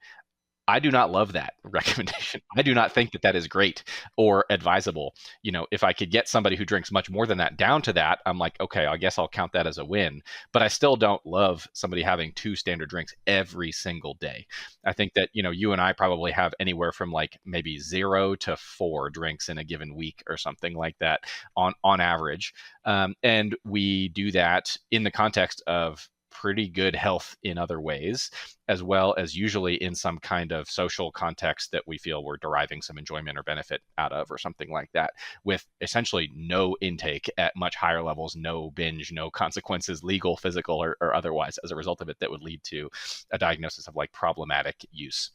I do not love that recommendation. I do not think that is great or advisable. If I could get somebody who drinks much more than that down to that, I'm like, okay, I guess I'll count that as a win. But I still don't love somebody having 2 standard drinks every single day. I think that, you and I probably have anywhere from like maybe 0 to 4 drinks in a given week or something like that on average. And we do that in the context of pretty good health in other ways, as well as usually in some kind of social context that we feel we're deriving some enjoyment or benefit out of or something like that, with essentially no intake at much higher levels, no binge, no consequences, legal, physical, or otherwise, as a result of it, that would lead to a diagnosis of like problematic use.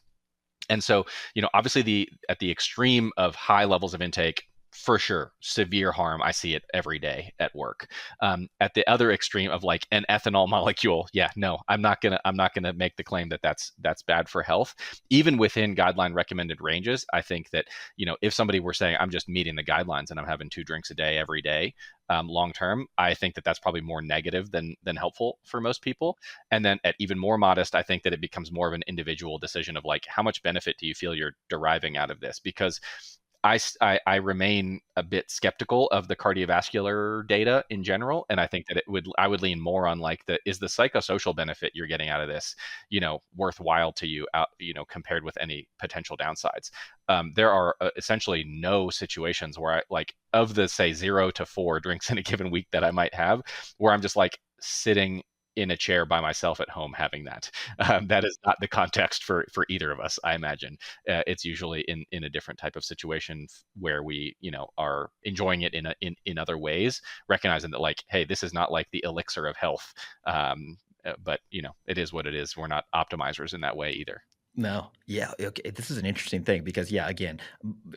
And so, obviously at the extreme of high levels of intake, for sure, severe harm. I see it every day at work. At the other extreme of like an ethanol molecule, yeah, no, I'm not gonna make the claim that that's bad for health. Even within guideline recommended ranges, I think that if somebody were saying I'm just meeting the guidelines and I'm having 2 drinks a day every day, long term, I think that that's probably more negative than helpful for most people. And then at even more modest, I think that it becomes more of an individual decision of like, how much benefit do you feel you're deriving out of this? Because I remain a bit skeptical of the cardiovascular data in general, and I think that I would lean more on like is the psychosocial benefit you're getting out of this, worthwhile to you, compared with any potential downsides. There are essentially no situations where I like of the say 0 to 4 drinks in a given week that I might have, where I'm just like sitting in a chair by myself at home having that. That is not the context for either of us, I imagine. It's usually in a different type of situation where we, are enjoying it in other ways, recognizing that like, hey, this is not like the elixir of health. But it is what it is. We're not optimizers in that way either. No. Yeah. Okay. This is an interesting thing because, yeah, again,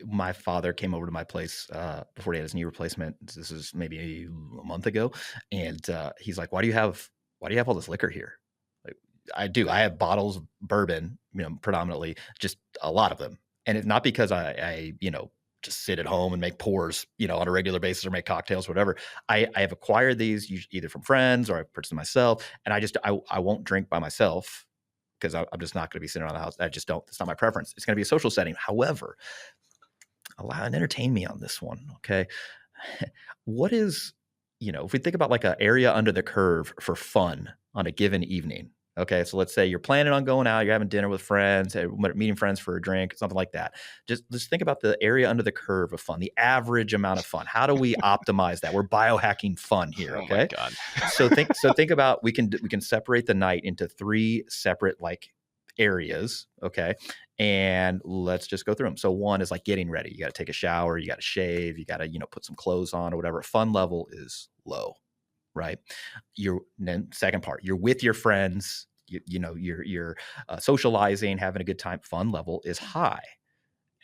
my father came over to my place before he had his knee replacement. This is maybe a month ago. And he's like, why do you have all this liquor here? Like, I do. I have bottles of bourbon, predominantly, just a lot of them. And it's not because I just sit at home and make pours, on a regular basis or make cocktails, whatever. I have acquired these either from friends or I purchased them myself. And I won't drink by myself because I'm just not going to be sitting around the house. It's not my preference. It's going to be a social setting. However, allow and entertain me on this one. Okay. What is, if we think about like an area under the curve for fun on a given evening. Okay. So let's say you're planning on going out, you're having dinner with friends, meeting friends for a drink, something like that. Just think about the area under the curve of fun, the average amount of fun. How do we optimize that? We're biohacking fun here. Okay. Oh my God. So think about, we can separate the night into 3 separate like areas. Okay. And let's just go through them. So one is like getting ready. You got to take a shower, you got to shave, you got to, put some clothes on or whatever. Fun level is low, right? Then second part, you're with your friends, you're socializing, having a good time. Fun level is high.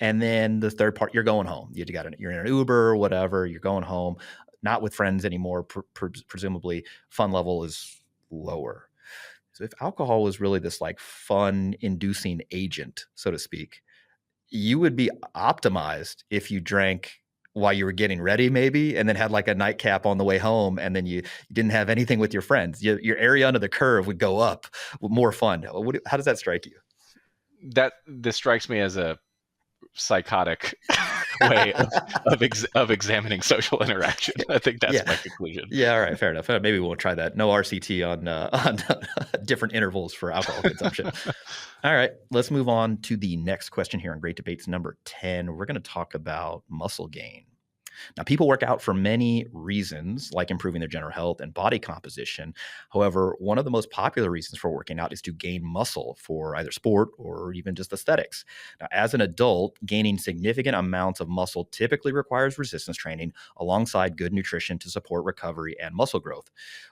And then the third part, you're going home. You're in an Uber or whatever. You're going home, not with friends anymore. Presumably, fun level is lower. So if alcohol was really this like fun inducing agent, so to speak, you would be optimized if you drank while you were getting ready, maybe, and then had like a nightcap on the way home, and then you didn't have anything with your friends. Your area under the curve would go up with more fun. How does that strike you? This strikes me as a psychotic way of examining social interaction. I think that's my conclusion. Yeah, all right, fair enough. Maybe we won't try that. No RCT on different intervals for alcohol consumption. All right, let's move on to the next question here on Great Debates number 10. We're going to talk about muscle gain. Now, people work out for many reasons, like improving their general health and body composition. However, one of the most popular reasons for working out is to gain muscle for either sport or even just aesthetics. Now, as an adult, gaining significant amounts of muscle typically requires resistance training alongside good nutrition to support recovery and muscle growth.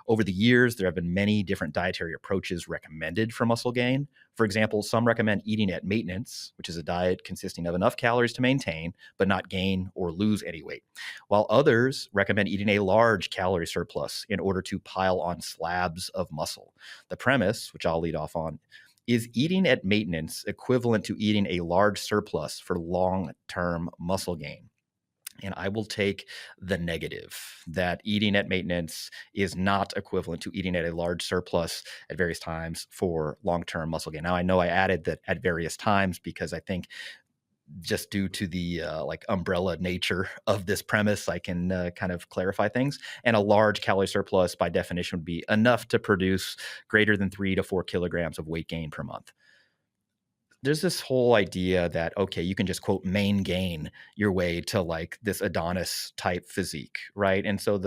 Over the years, there have been many different dietary approaches recommended for muscle gain. For example, some recommend eating at maintenance, which is a diet consisting of enough calories to maintain, but not gain or lose any weight, while others recommend eating a large calorie surplus in order to pile on slabs of muscle. The premise, which I'll lead off on, is eating at maintenance equivalent to eating a large surplus for long-term muscle gain? And I will take the negative, that eating at maintenance is not equivalent to eating at a large surplus at various times for long-term muscle gain. Now, I know I added that at various times because I think just due to the like umbrella nature of this premise, I can kind of clarify things. And a large calorie surplus by definition would be enough to produce greater than 3 to 4 kilograms of weight gain per month. There's this whole idea that, okay, you can just quote main gain your way to like this Adonis type physique, right? And so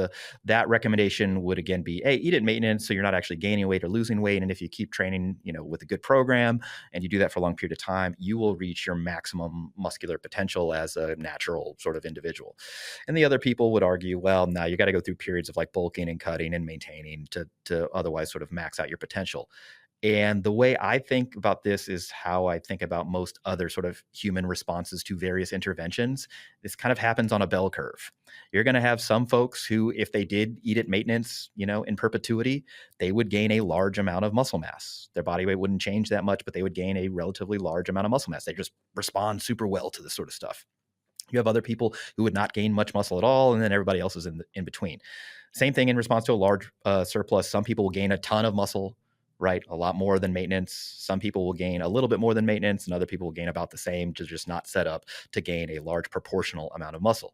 that recommendation would again be, hey, eat at maintenance so you're not actually gaining weight or losing weight. And if you keep training, with a good program and you do that for a long period of time, you will reach your maximum muscular potential as a natural sort of individual. And the other people would argue, well, now you got to go through periods of like bulking and cutting and maintaining to otherwise sort of max out your potential. And the way I think about this is how I think about most other sort of human responses to various interventions. This kind of happens on a bell curve. You're going to have some folks who, if they did eat at maintenance, in perpetuity, they would gain a large amount of muscle mass. Their body weight wouldn't change that much, but they would gain a relatively large amount of muscle mass. They just respond super well to this sort of stuff. You have other people who would not gain much muscle at all, and then everybody else is in between. Same thing in response to a large surplus. Some people will gain a ton of muscle, right? A lot more than maintenance. Some people will gain a little bit more than maintenance, and other people will gain about the same, just not set up to gain a large proportional amount of muscle.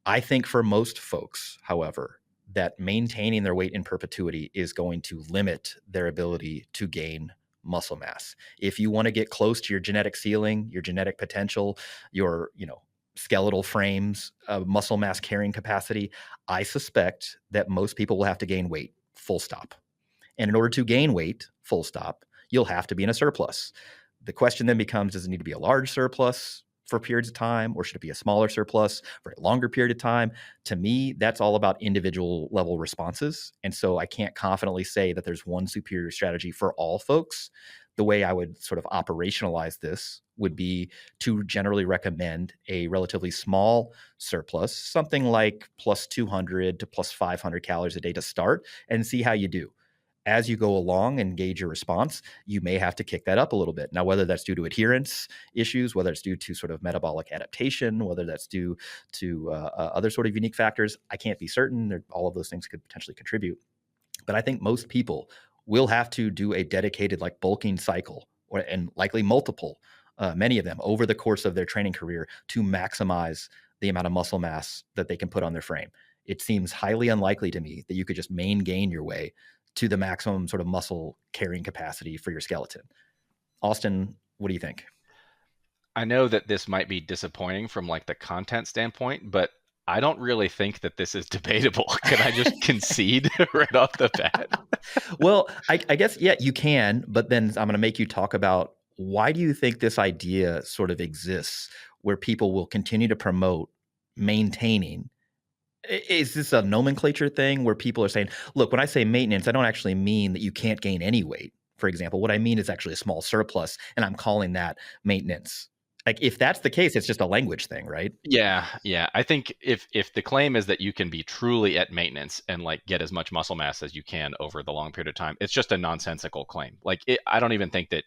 I think for most folks, however, that maintaining their weight in perpetuity is going to limit their ability to gain muscle mass. If you want to get close to your genetic ceiling, your genetic potential, your, skeletal frames, muscle mass carrying capacity, I suspect that most people will have to gain weight, full stop. And in order to gain weight, full stop, you'll have to be in a surplus. The question then becomes, does it need to be a large surplus for periods of time, or should it be a smaller surplus for a longer period of time? To me, that's all about individual level responses. And so I can't confidently say that there's one superior strategy for all folks. The way I would sort of operationalize this would be to generally recommend a relatively small surplus, something like plus 200 to plus 500 calories a day to start, and see how you do. As you go along and gauge your response, you may have to kick that up a little bit. Now, whether that's due to adherence issues, whether it's due to sort of metabolic adaptation, whether that's due to other sort of unique factors, I can't be certain. All of those things could potentially contribute. But I think most people will have to do a dedicated like bulking cycle, and likely multiple, many of them over the course of their training career to maximize the amount of muscle mass that they can put on their frame. It seems highly unlikely to me that you could just main gain your way to the maximum sort of muscle carrying capacity for your skeleton. Austin, what do you think? I know that this might be disappointing from like the content standpoint, but I don't really think that this is debatable. Can I just concede right off the bat? Well, I guess, yeah, you can, but then I'm going to make you talk about why do you think this idea sort of exists where people will continue to promote maintaining? Is this a nomenclature thing where people are saying, look, when I say maintenance, I don't actually mean that you can't gain any weight, for example. What I mean is actually a small surplus, and I'm calling that maintenance. Like, if that's the case, it's just a language thing, right? Yeah, yeah. I think if the claim is that you can be truly at maintenance and like get as much muscle mass as you can over the long period of time, it's just a nonsensical claim. Like I don't even think that,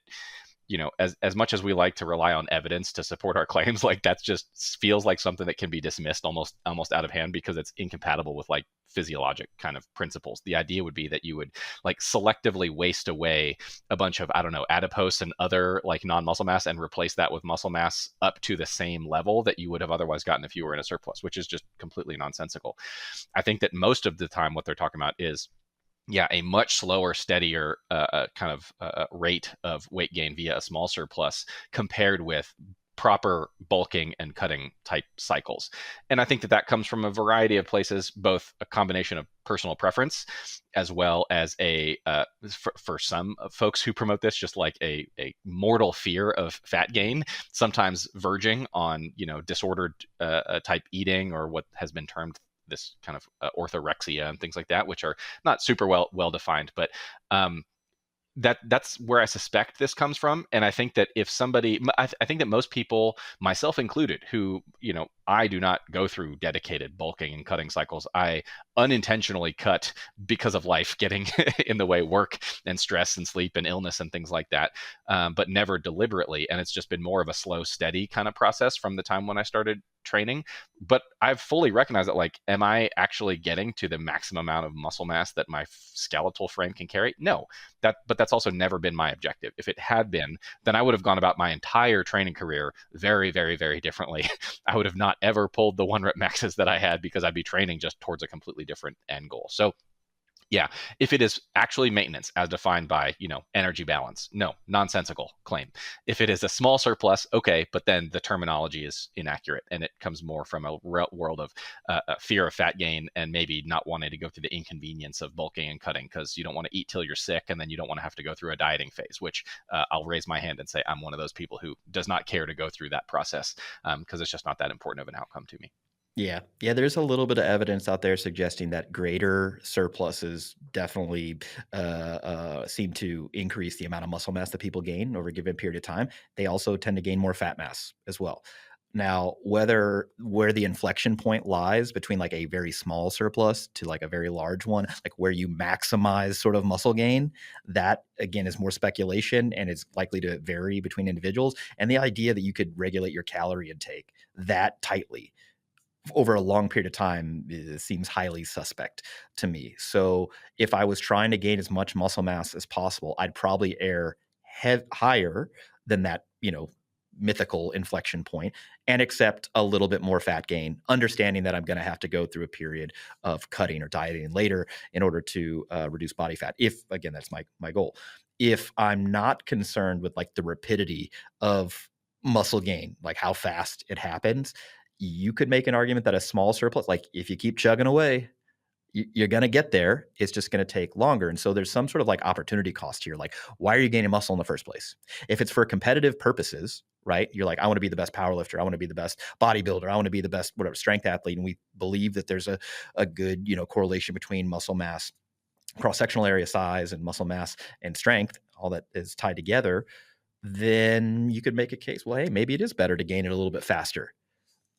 as much as we like to rely on evidence to support our claims, like that's just feels like something that can be dismissed almost out of hand because it's incompatible with like physiologic kind of principles. The idea would be that you would like selectively waste away a bunch of, I don't know, adipose and other like non-muscle mass and replace that with muscle mass up to the same level that you would have otherwise gotten if you were in a surplus, which is just completely nonsensical. I think that most of the time what they're talking about is, yeah, a much slower, steadier kind of rate of weight gain via a small surplus compared with proper bulking and cutting type cycles. And I think that that comes from a variety of places, both a combination of personal preference as well as for some folks who promote this, just like a mortal fear of fat gain, sometimes verging on, disordered type eating, or what has been termed this kind of orthorexia and things like that, which are not super well defined, but that's where I suspect this comes from. And I think that if somebody, I think that most people, myself included, who, I do not go through dedicated bulking and cutting cycles. I unintentionally cut because of life getting in the way, work and stress and sleep and illness and things like that, but never deliberately. And it's just been more of a slow, steady kind of process from the time when I started training. But I've fully recognized that, like, am I actually getting to the maximum amount of muscle mass that my skeletal frame can carry? No. But that's also never been my objective. If it had been, then I would have gone about my entire training career very, very, very differently. I would have not ever pulled the 1 rep maxes that I had, because I'd be training just towards a completely different end goal. So yeah, if it is actually maintenance as defined by, energy balance, no, nonsensical claim. If it is a small surplus, okay, but then the terminology is inaccurate, and it comes more from a world of fear of fat gain, and maybe not wanting to go through the inconvenience of bulking and cutting, because you don't want to eat till you're sick, and then you don't want to have to go through a dieting phase, which I'll raise my hand and say I'm one of those people who does not care to go through that process, because it's just not that important of an outcome to me. Yeah. Yeah, there's a little bit of evidence out there suggesting that greater surpluses definitely seem to increase the amount of muscle mass that people gain over a given period of time. They also tend to gain more fat mass as well. Now, where the inflection point lies between like a very small surplus to like a very large one, like where you maximize sort of muscle gain, that again is more speculation and is likely to vary between individuals. And the idea that you could regulate your calorie intake that tightly over a long period of time seems highly suspect to me. So if I was trying to gain as much muscle mass as possible, I'd probably err higher than that, mythical inflection point, and accept a little bit more fat gain, understanding that I'm going to have to go through a period of cutting or dieting later in order to reduce body fat. If, again, that's my goal. If I'm not concerned with like the rapidity of muscle gain, like how fast it happens, you could make an argument that a small surplus, like if you keep chugging away, you're going to get there. It's just going to take longer. And so there's some sort of like opportunity cost here. Like, why are you gaining muscle in the first place? If it's for competitive purposes, right? You're like, I want to be the best power lifter. I want to be the best bodybuilder. I want to be the best, whatever, strength athlete. And we believe that there's a good, correlation between muscle mass, cross-sectional area size, and muscle mass and strength, all that is tied together. Then you could make a case, well, hey, maybe it is better to gain it a little bit faster.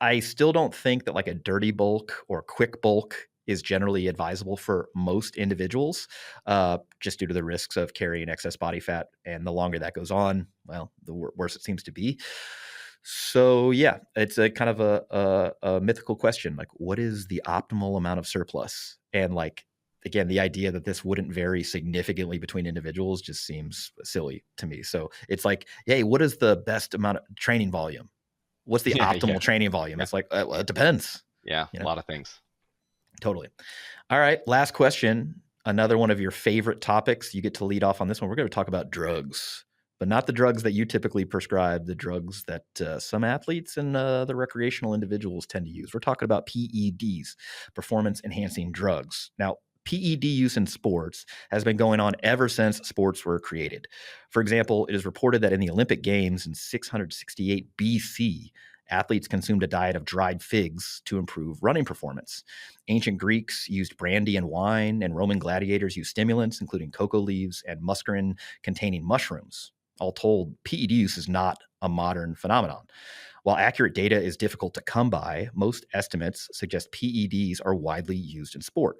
I still don't think that like a dirty bulk or quick bulk is generally advisable for most individuals, just due to the risks of carrying excess body fat. And the longer that goes on, well, the worse it seems to be. So yeah, it's a kind of a mythical question. Like, what is the optimal amount of surplus? And like, again, the idea that this wouldn't vary significantly between individuals just seems silly to me. So it's like, hey, what is the best amount of training volume? What's the Yeah, yeah, optimal training volume? yeah, It's like, well, it depends. yeah. A lot of things. Totally. All right. Last question. Another one of your favorite topics. You get to lead off on this one. We're going to talk about drugs, but not the drugs that you typically prescribe, the drugs that some athletes and the recreational individuals tend to use. We're talking about PEDs, performance enhancing drugs. Now, PED use in sports has been going on ever since sports were created. For example, it is reported that in the Olympic Games in 668 BC, athletes consumed a diet of dried figs to improve running performance. Ancient Greeks used brandy and wine, and Roman gladiators used stimulants, including cocoa leaves and muscarine containing mushrooms. All told, PED use is not a modern phenomenon. While accurate data is difficult to come by, most estimates suggest PEDs are widely used in sport.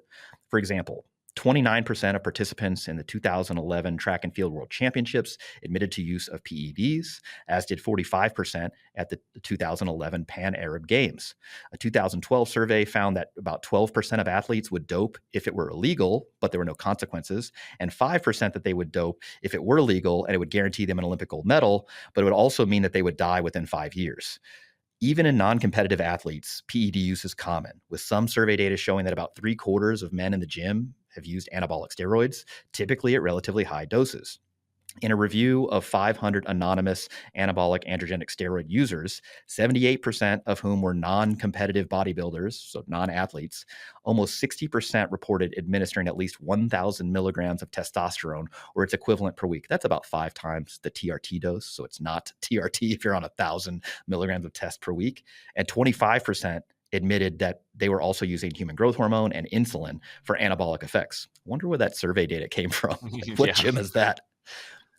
For example, 29% of participants in the 2011 Track and Field World Championships admitted to use of PEDs, as did 45% at the 2011 Pan Arab Games. A 2012 survey found that about 12% of athletes would dope if it were illegal, but there were no consequences, and 5% that they would dope if it were legal and it would guarantee them an Olympic gold medal, but it would also mean that they would die within 5 years. Even in non-competitive athletes, PED use is common, with some survey data showing that about 3/4 of men in the gym have used anabolic steroids, typically at relatively high doses. In a review of 500 anonymous anabolic androgenic steroid users, 78% of whom were non-competitive bodybuilders, so non-athletes, almost 60% reported administering at least 1,000 milligrams of testosterone or its equivalent per week. That's about 5 times the TRT dose, so it's not TRT if you're on 1,000 milligrams of test per week. And 25% admitted that they were also using human growth hormone and insulin for anabolic effects. I wonder where that survey data came from. Like, what gym is that?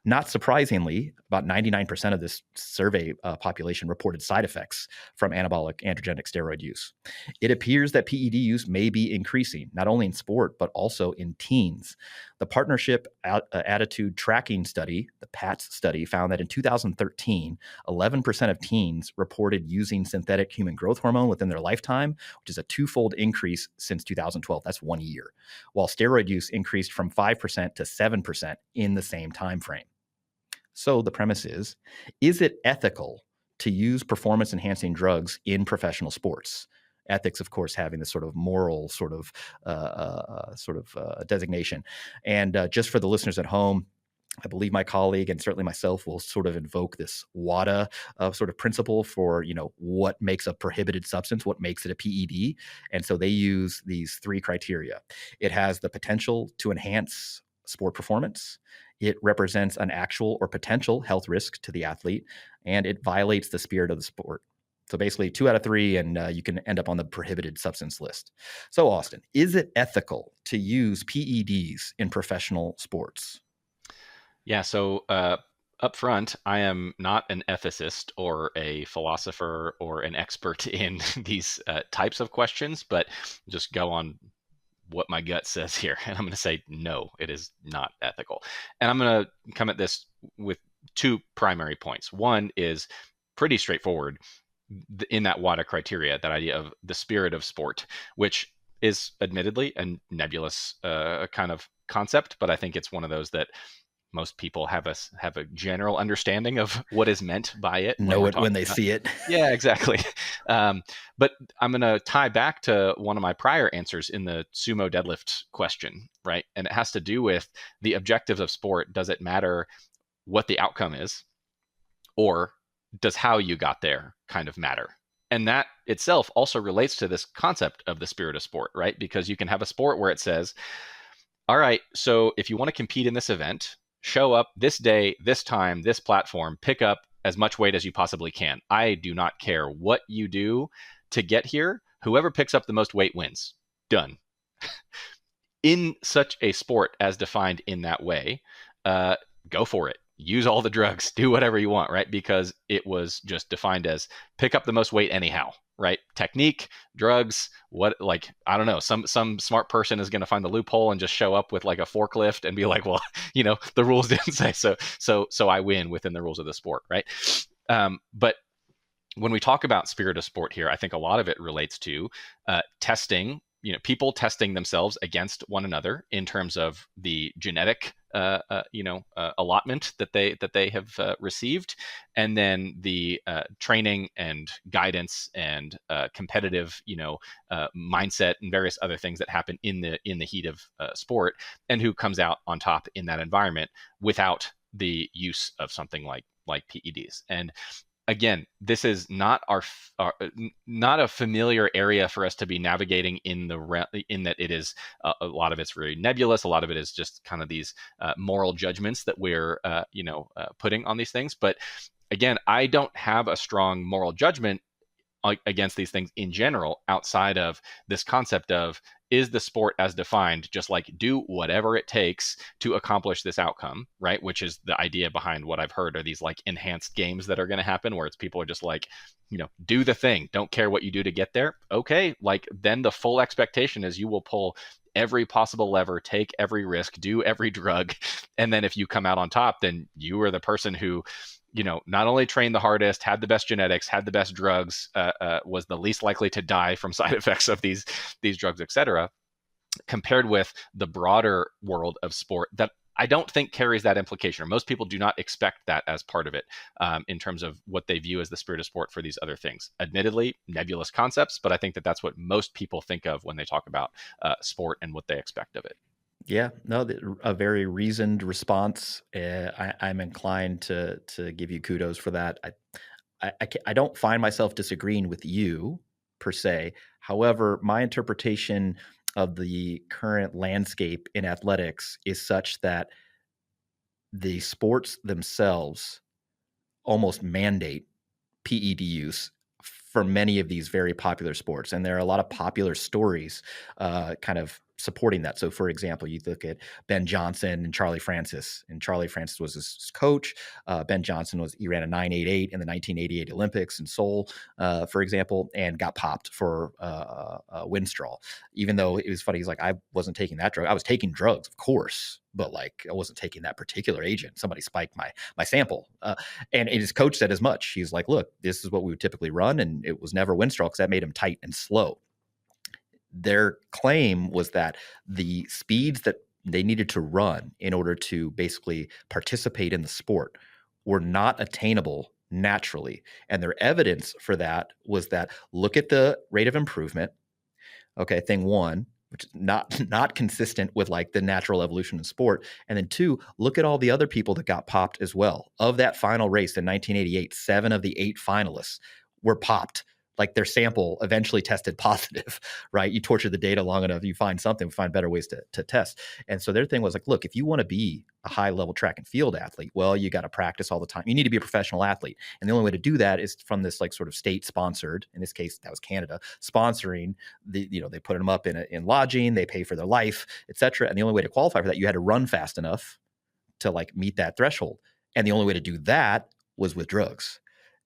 Not surprisingly, about 99% of this survey population reported side effects from anabolic androgenic steroid use. It appears that PED use may be increasing, not only in sport, but also in teens. The Partnership Attitude Tracking Study, the PATS study, found that in 2013, 11% of teens reported using synthetic human growth hormone within their lifetime, which is a twofold increase since 2012. That's 1 year, while steroid use increased from 5% to 7% in the same time frame. So the premise is it ethical to use performance-enhancing drugs in professional sports? Ethics, of course, having this sort of moral designation. And just for the listeners at home, I believe my colleague and certainly myself will sort of invoke this WADA sort of principle for, what makes a prohibited substance, what makes it a PED. And so they use these 3 criteria. It has the potential to enhance sport performance. It represents an actual or potential health risk to the athlete, and it violates the spirit of the sport. So basically 2 out of 3, and you can end up on the prohibited substance list. So Austin, is it ethical to use PEDs in professional sports? Yeah, so up front, I am not an ethicist or a philosopher or an expert in these types of questions, but just go on what my gut says here. And I'm going to say, no, it is not ethical. And I'm going to come at this with 2 primary points. One is pretty straightforward in that WADA criteria, that idea of the spirit of sport, which is admittedly a nebulous kind of concept, but I think it's one of those that most people have a general understanding of what is meant by it. Know it when they see it. Yeah, exactly. But I'm going to tie back to one of my prior answers in the sumo deadlift question, right? And it has to do with the objectives of sport. Does it matter what the outcome is, or does how you got there kind of matter? And that itself also relates to this concept of the spirit of sport, right? Because you can have a sport where it says, all right, so if you want to compete in this event, show up this day, this time, this platform, pick up as much weight as you possibly can. I do not care what you do to get here. Whoever picks up the most weight wins. Done. In such a sport as defined in that way, go for it. Use all the drugs, do whatever you want, right? Because it was just defined as pick up the most weight anyhow, right? Technique, drugs, I don't know. Some smart person is going to find the loophole and just show up with like a forklift and be like, well, the rules didn't say so. So I win within the rules of the sport, right? But when we talk about spirit of sport here, I think a lot of it relates to testing. People testing themselves against one another in terms of the genetic, allotment that they have received, and then the training and guidance and competitive, mindset and various other things that happen in the heat of sport, and who comes out on top in that environment without the use of something like PEDs. And again, this is not not a familiar area for us to be navigating in that it is a lot of it's really nebulous. A lot of it is just kind of these moral judgments that we're putting on these things. But again, I don't have a strong moral judgment against these things in general, outside of this concept of, is the sport as defined just like do whatever it takes to accomplish this outcome, right? Which is the idea behind what I've heard are these like enhanced games that are going to happen, where it's people are just like, do the thing, don't care what you do to get there. Okay, like then the full expectation is you will pull every possible lever, take every risk, do every drug, and then if you come out on top, then you are the person who not only trained the hardest, had the best genetics, had the best drugs, was the least likely to die from side effects of these drugs, et cetera, compared with the broader world of sport that I don't think carries that implication, or most people do not expect that as part of it, in terms of what they view as the spirit of sport for these other things. Admittedly, nebulous concepts, but I think that that's what most people think of when they talk about sport and what they expect of it. Yeah, no, a very reasoned response. I'm inclined to give you kudos for that. I don't find myself disagreeing with you per se. However, my interpretation of the current landscape in athletics is such that the sports themselves almost mandate PED use for many of these very popular sports. And there are a lot of popular stories kind of supporting that. So, for example, you look at Ben Johnson and Charlie Francis, and Charlie Francis was his coach. Ben Johnson he ran a 9.88 in the 1988 Olympics in Seoul, for example, and got popped for Winstrol. Even though it was funny, he's like, I wasn't taking that drug. I was taking drugs, of course, but like I wasn't taking that particular agent. Somebody spiked my sample, and his coach said as much. He's like, look, this is what we would typically run, and it was never Winstrol because that made him tight and slow. Their claim was that the speeds that they needed to run in order to basically participate in the sport were not attainable naturally. And their evidence for that was that look at the rate of improvement. Okay, thing one, which is not consistent with like the natural evolution in sport. And then two, look at all the other people that got popped as well. Of that final race in 1988, 7 of the 8 finalists were popped. Like their sample eventually tested positive, right? You torture the data long enough, you find something, find better ways to test. And so their thing was like, look, if you want to be a high level track and field athlete, well, you got to practice all the time. You need to be a professional athlete. And the only way to do that is from this like sort of state sponsored, in this case, that was Canada, sponsoring they put them up in lodging, they pay for their life, et cetera. And the only way to qualify for that, you had to run fast enough to like meet that threshold. And the only way to do that was with drugs.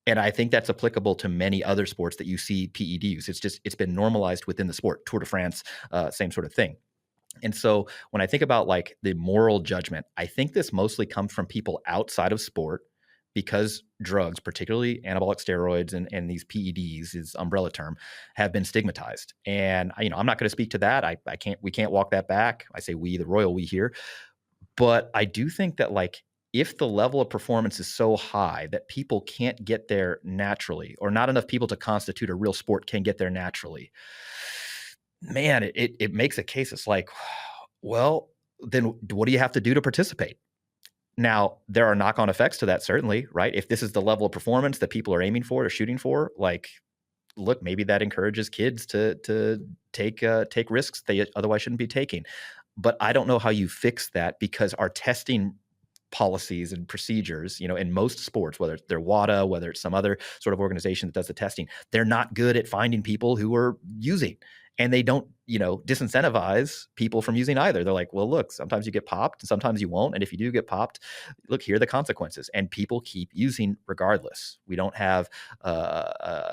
And I think that's applicable to many other sports that you see PED use. It's been normalized within the sport. Tour de France, same sort of thing. And so when I think about like the moral judgment, I think this mostly comes from people outside of sport because drugs, particularly anabolic steroids and these PEDs, is umbrella term, have been stigmatized. And I'm not going to speak to that. We can't walk that back. I say we, the royal we here. But I do think that like if the level of performance is so high that people can't get there naturally, or not enough people to constitute a real sport can get there naturally, man, it makes a case. It's like, well, then what do you have to do to participate? Now, there are knock-on effects to that, certainly, right? If this is the level of performance that people are aiming for or shooting for, like, look, maybe that encourages kids to take risks they otherwise shouldn't be taking. But I don't know how you fix that because our testing policies and procedures, in most sports, whether they're WADA, whether it's some other sort of organization that does the testing, they're not good at finding people who are using. And they don't, disincentivize people from using either. They're like, well, look, sometimes you get popped and sometimes you won't. And if you do get popped, look, here are the consequences. And people keep using regardless. We don't have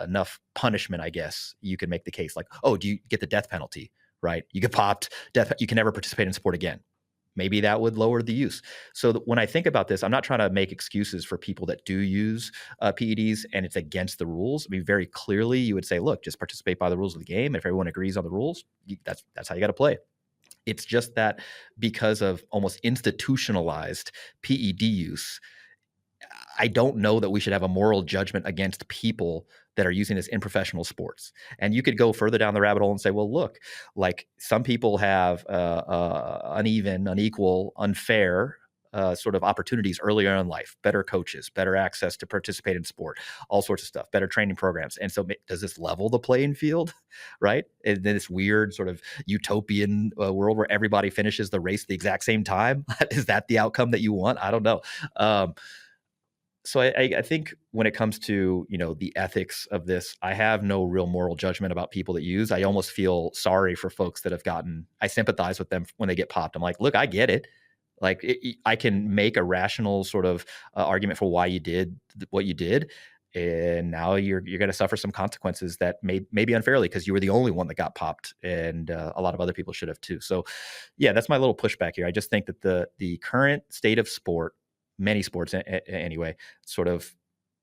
enough punishment, I guess. You could make the case like, oh, do you get the death penalty, right? You get popped, you can never participate in sport again. Maybe that would lower the use. So when I think about this, I'm not trying to make excuses for people that do use PEDs and it's against the rules. I mean, very clearly you would say, look, just participate by the rules of the game. If everyone agrees on the rules, that's how you got to play. It's just that because of almost institutionalized PED use, I don't know that we should have a moral judgment against people that are using this in professional sports. And you could go further down the rabbit hole and say, well, look, like some people have uneven, unequal, unfair sort of opportunities earlier in life, better coaches, better access to participate in sport, all sorts of stuff, better training programs. And so does this level the playing field, right? And then this weird sort of utopian world where everybody finishes the race the exact same time. Is that the outcome that you want? I don't know. So I think when it comes to, the ethics of this, I have no real moral judgment about people that use. I almost feel sorry for folks that have I sympathize with them when they get popped. I'm like, look, I get it. Like I can make a rational sort of argument for why you did what you did. And now you're going to suffer some consequences that maybe unfairly because you were the only one that got popped, and a lot of other people should have too. So, yeah, that's my little pushback here. I just think that the current state of sport, many sports anyway, sort of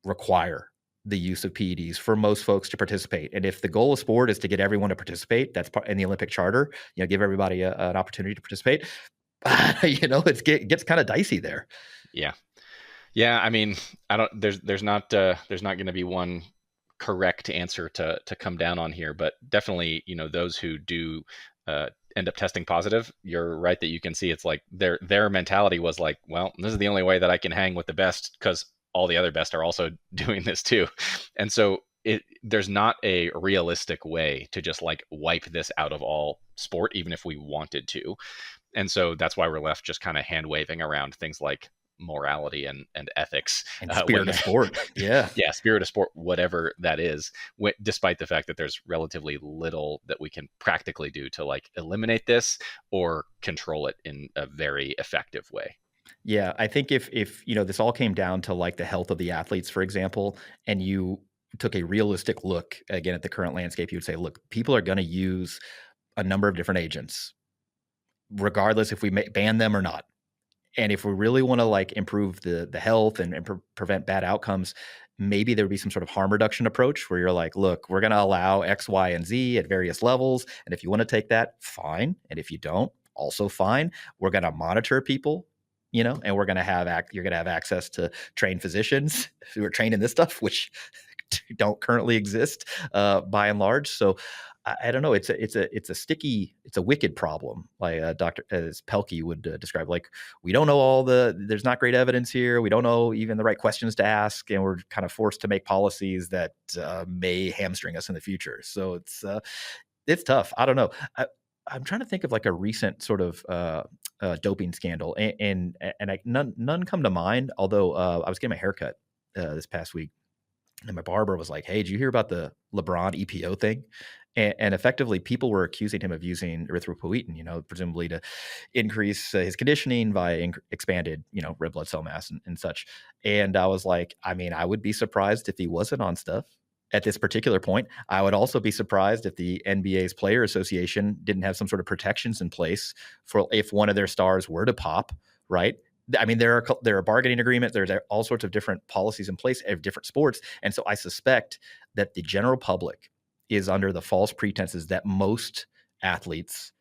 require the use of PEDs for most folks to participate. And if the goal of sport is to get everyone to participate, that's in the Olympic Charter. Give everybody an opportunity to participate. It gets kind of dicey there. Yeah. Yeah, I mean, I don't. There's not going to be one correct answer to come down on here, but definitely, those who do end up testing positive, you're right that you can see it's like their mentality was like, well, this is the only way that I can hang with the best because all the other best are also doing this too, and so there's not a realistic way to just like wipe this out of all sport, even if we wanted to, and so that's why we're left just kind of hand waving around things like morality and ethics and spirit of sport. Yeah. Yeah. Spirit of sport, whatever that is, despite the fact that there's relatively little that we can practically do to like eliminate this or control it in a very effective way. Yeah. I think if this all came down to like the health of the athletes, for example, and you took a realistic look again at the current landscape, you would say, look, people are going to use a number of different agents, regardless if we ban them or not. And if we really want to like improve the health and prevent bad outcomes, maybe there would be some sort of harm reduction approach where you're like, look, we're going to allow X, Y, and Z at various levels. And if you want to take that, fine. And if you don't, also fine. We're going to monitor people, and you're going to have access to trained physicians who are trained in this stuff, which don't currently exist by and large. So I don't know. It's a wicked problem. Like Dr. as Pelkey would describe, like we don't know there's not great evidence here. We don't know even the right questions to ask. And we're kind of forced to make policies that may hamstring us in the future. So it's tough. I don't know. I'm trying to think of like a recent sort of doping scandal and none come to mind. Although I was getting my haircut this past week. And my barber was like, hey, did you hear about the LeBron EPO thing? And effectively, people were accusing him of using erythropoietin, presumably to increase his conditioning via expanded, red blood cell mass and such. And I was like, I mean, I would be surprised if he wasn't on stuff at this particular point. I would also be surprised if the NBA's Player Association didn't have some sort of protections in place for if one of their stars were to pop, right? I mean, there are bargaining agreements. There's all sorts of different policies in place of different sports. And so I suspect that the general public is under the false pretenses that most athletes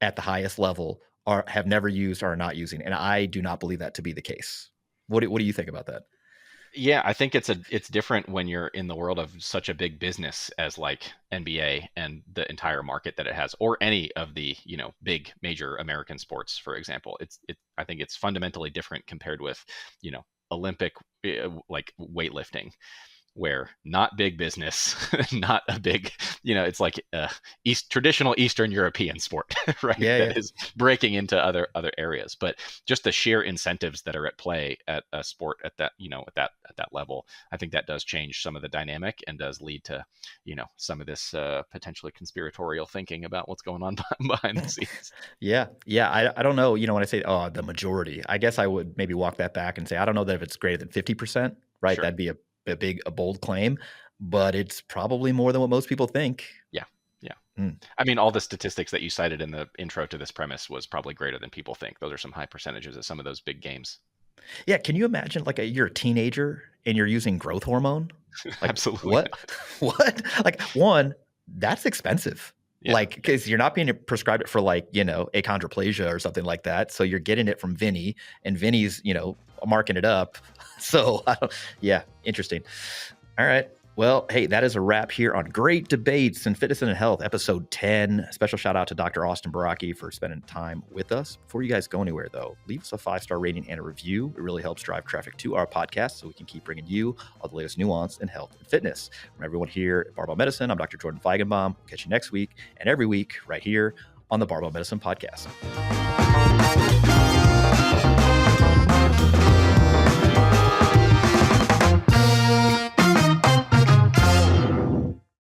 at the highest level have never used or are not using. And I do not believe that to be the case. What do you think about that? Yeah, I think it's different when you're in the world of such a big business as like NBA and the entire market that it has, or any of the big major American sports, for example. I think it's fundamentally different compared with Olympic like weightlifting, where not big business, not a big, it's like traditional Eastern European sport, right? Yeah, that is breaking into other areas. But just the sheer incentives that are at play at a sport at that, at that level, I think that does change some of the dynamic and does lead to, some of this potentially conspiratorial thinking about what's going on behind the scenes. Yeah. I don't know. When I say the majority, I guess I would maybe walk that back and say I don't know that if it's greater than 50%, right? Sure. That'd be a bold claim, but it's probably more than what most people think. Yeah. I mean, all the statistics that you cited in the intro to this premise was probably greater than people think. Those are some high percentages at some of those big games. Yeah. Can you imagine like you're a teenager and you're using growth hormone? Like, Absolutely. What? Like one, that's expensive. Yeah. Like, because you're not being prescribed it for like, achondroplasia or something like that. So you're getting it from Vinny and Vinny's, marking it up. So yeah, interesting. All right. Well, hey, that is a wrap here on Great Debates in Fitness and Health, episode 10. Special shout out to Dr. Austin Baraki for spending time with us. Before you guys go anywhere, though, leave us a 5-star rating and a review. It really helps drive traffic to our podcast so we can keep bringing you all the latest nuance in health and fitness. From everyone here at Barbell Medicine, I'm Dr. Jordan Feigenbaum. We'll catch you next week and every week right here on the Barbell Medicine Podcast.